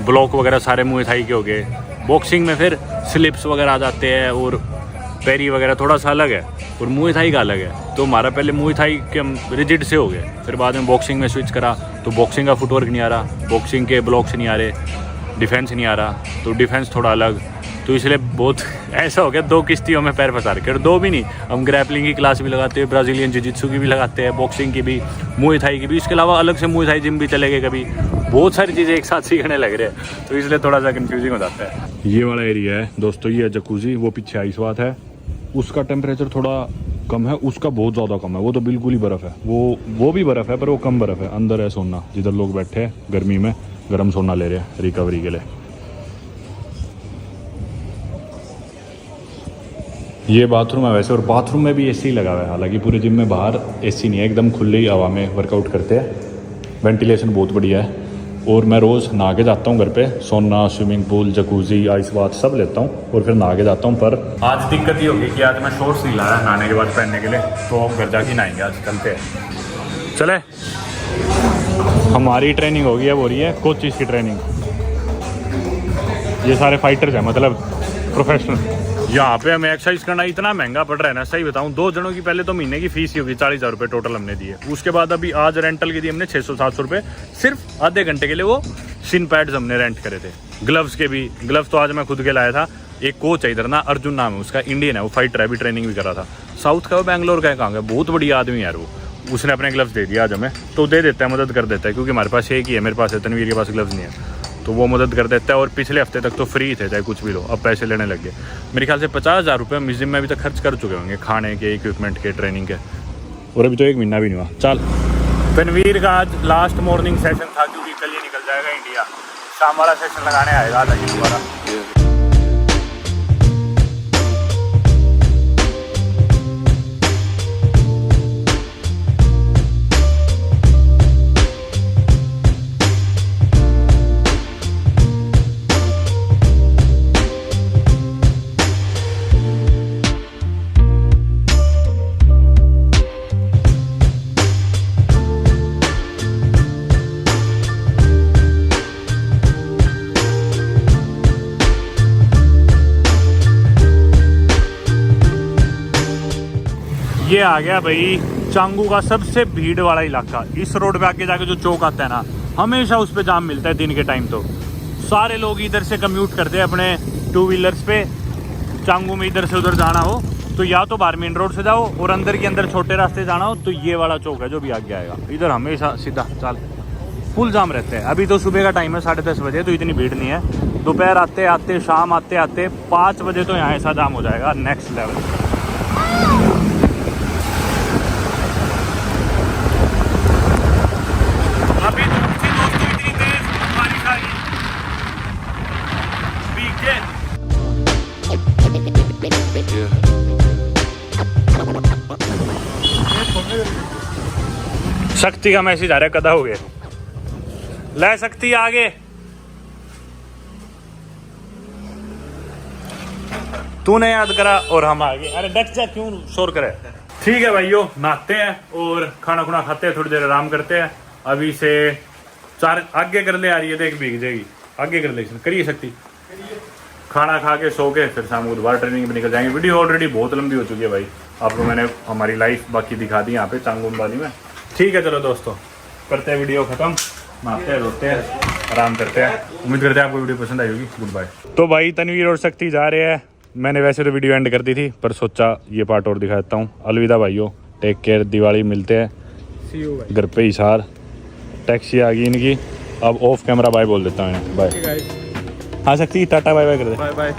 ब्लॉक वगैरह सारे मुए थाई के हो गए। बॉक्सिंग में फिर स्लिप्स वगैरह आ जाते हैं और पैरी वगैरह थोड़ा सा अलग है और मुए थाई का अलग है, तो हमारा पहले मुए थाई के हम रिजिड से हो गए, फिर बाद में बॉक्सिंग में स्विच करा तो बॉक्सिंग का फुटवर्क नहीं आ रहा, बॉक्सिंग के ब्लॉक्स नहीं आ रहे, डिफेंस नहीं आ रहा, तो डिफेंस थोड़ा अलग, तो इसलिए बहुत ऐसा हो गया 2 किश्तियों में पैर फंसा रखे। और 2 भी नहीं, हम ग्रैपलिंग की क्लास भी लगाते हैं, ब्राज़ीलियन जिजित्सु की भी लगाते हैं, बॉक्सिंग की भी, मुए थाई की भी, इसके अलावा अलग से मुए थाई जिम भी चले गए कभी, बहुत सारी चीज़ें एक साथ सीखने लग रहे हैं, तो इसलिए थोड़ा सा कन्फ्यूजिंग हो जाता है। ये वाला एरिया है दोस्तों, ये है जकूजी, वो पीछे आइस बाथ है, उसका टेम्परेचर थोड़ा कम है, उसका बहुत ज़्यादा कम है, वो तो बिल्कुल ही बर्फ़ है, वो भी बर्फ़ है पर वो कम बर्फ़ है। अंदर है सोना, जिधर लोग बैठे हैं गर्मी में गर्म सोना ले रहे हैं रिकवरी के लिए। ये बाथरूम है वैसे, और बाथरूम में भी एसी लगा हुआ है, हालांकि पूरे जिम में बाहर एसी नहीं है, एकदम खुली हवा में वर्कआउट करते हैं, वेंटिलेशन बहुत बढ़िया है। और मैं रोज़ नहा के जाता हूँ घर पे, सोना, swimming pool, jacuzzi, ice bath सब लेता हूँ और फिर नहा के जाता हूँ। पर आज दिक्कत ये होगी कि आज मैं शॉर्ट्स नहीं लाया नहाने के बाद पहनने के लिए, तो हम घर जाके नहाएंगे आज, चलते हैं। चले, हमारी ट्रेनिंग होगी, अब हो रही है कोचिज़ की ट्रेनिंग, ये सारे फाइटर्स हैं मतलब प्रोफेशनल। यहाँ पे हमें एक्सरसाइज करना इतना महंगा पड़ रहा है ना, सही बताऊँ, 2 जनों की पहले तो महीने की फीस ही होगी 40 हज़ार रुपये टोटल हमने दिए, उसके बाद अभी आज रेंटल की दी हमने 600-700 रुपये, सिर्फ आधे घंटे के लिए वो शिन पैड्स हमने रेंट करे थे। ग्लव्स के भी, ग्लव्स तो आज मैं खुद के लाया था, एक कोच है इधर ना, अर्जुन नाम है उसका, इंडियन है वो, फाइटर है, अभी ट्रेनिंग भी करा था, साउथ का, वो बैंगलोर का है, कहाँ का, बहुत बढ़िया आदमी यार वो, उसने अपने ग्लव्स दे दिया आज हमें, तो दे देता है, मदद कर देता है, क्योंकि हमारे पास एक ही है, मेरे पास है, तनवीर के पास ग्लव्स नहीं है, तो वो मदद कर देता है। और पिछले हफ्ते तक तो फ्री थे चाहे कुछ भी लो, अब पैसे लेने लग गए। मेरे ख्याल से 50 हज़ार रुपये हम इस जिम में अभी तक खर्च कर चुके होंगे, खाने के, इक्विपमेंट के, ट्रेनिंग के, और अभी तो 1 महीना भी नहीं हुआ। चल, तनवीर का आज लास्ट मॉर्निंग सेशन था, क्योंकि कल ये निकल जाएगा इंडिया, शाम वाला सेशन लगाने आएगा आज दोबारा। ये आ गया भाई चांगू का सबसे भीड़ वाला इलाका। इस रोड पे आके जाके जो चौक आता है ना, हमेशा उस पे जाम मिलता है दिन के टाइम, तो सारे लोग इधर से कम्यूट करते हैं अपने 2 व्हीलर्स पे। चांगू में इधर से उधर जाना हो तो या तो बाहर मेन रोड से जाओ, और अंदर के अंदर छोटे रास्ते जाना हो तो ये वाला चौक है जो भी आगे आएगा, इधर हमेशा सीधा चल फुल जाम रहते हैं। अभी तो सुबह का टाइम है 10:30 बजे, तो इतनी भीड़ नहीं है। दोपहर आते आते, शाम आते आते 5 बजे तो यहाँ ऐसा जाम हो जाएगा नेक्स्ट लेवल। अभी दोस्तों इतनी तेज बारिश आ गई, शक्ति का मैसेज आ रहा है, कदा हो गए ले सकती आगे, तूने याद करा और हम आगे। अरे डट जा, क्यों शोर करे। ठीक है भाइयों, नहाते हैं और खाना खुना खाते हैं, थोड़ी देर आराम करते हैं। अभी से 4 आगे कर ले आ रही है, देख भीग जाएगी, आगे कर ले करिए शक्ति। खाना खा के सो के फिर शाम को दोबारा ट्रेनिंग पे निकल जाएंगे। वीडियो ऑलरेडी बहुत लंबी हो चुकी है भाई, आपको मैंने हमारी लाइफ बाकी दिखा दी यहाँ पे चांगुन वाली में। ठीक है चलो दोस्तों, करते हैं वीडियो खत्म, नहाते हैं, धोते हैं, आराम करते हैं। उम्मीद करते हैं आपको वीडियो पसंद आई होगी। Good bye. तो भाई तनवीर और शक्ति जा रहे हैं। मैंने वैसे तो वीडियो एंड कर दी थी, पर सोचा ये पार्ट और दिखा देता हूँ। अलविदा भाइयों, टेक केयर, दिवाली मिलते हैं घर पे ही सार। टैक्सी आ गई इनकी, अब ऑफ कैमरा बाय बोल देता हूँ। बाय। हाँ शक्ति, टाटा बाय बाय कर दे। Bye bye.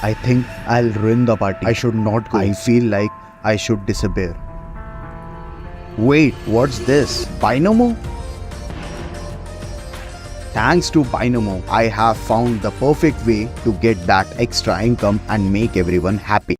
I think I'll ruin the party. I should not go. I feel like I should disappear. Wait, what's this? Binomo? Thanks to Binomo, I have found the perfect way to get that extra income and make everyone happy.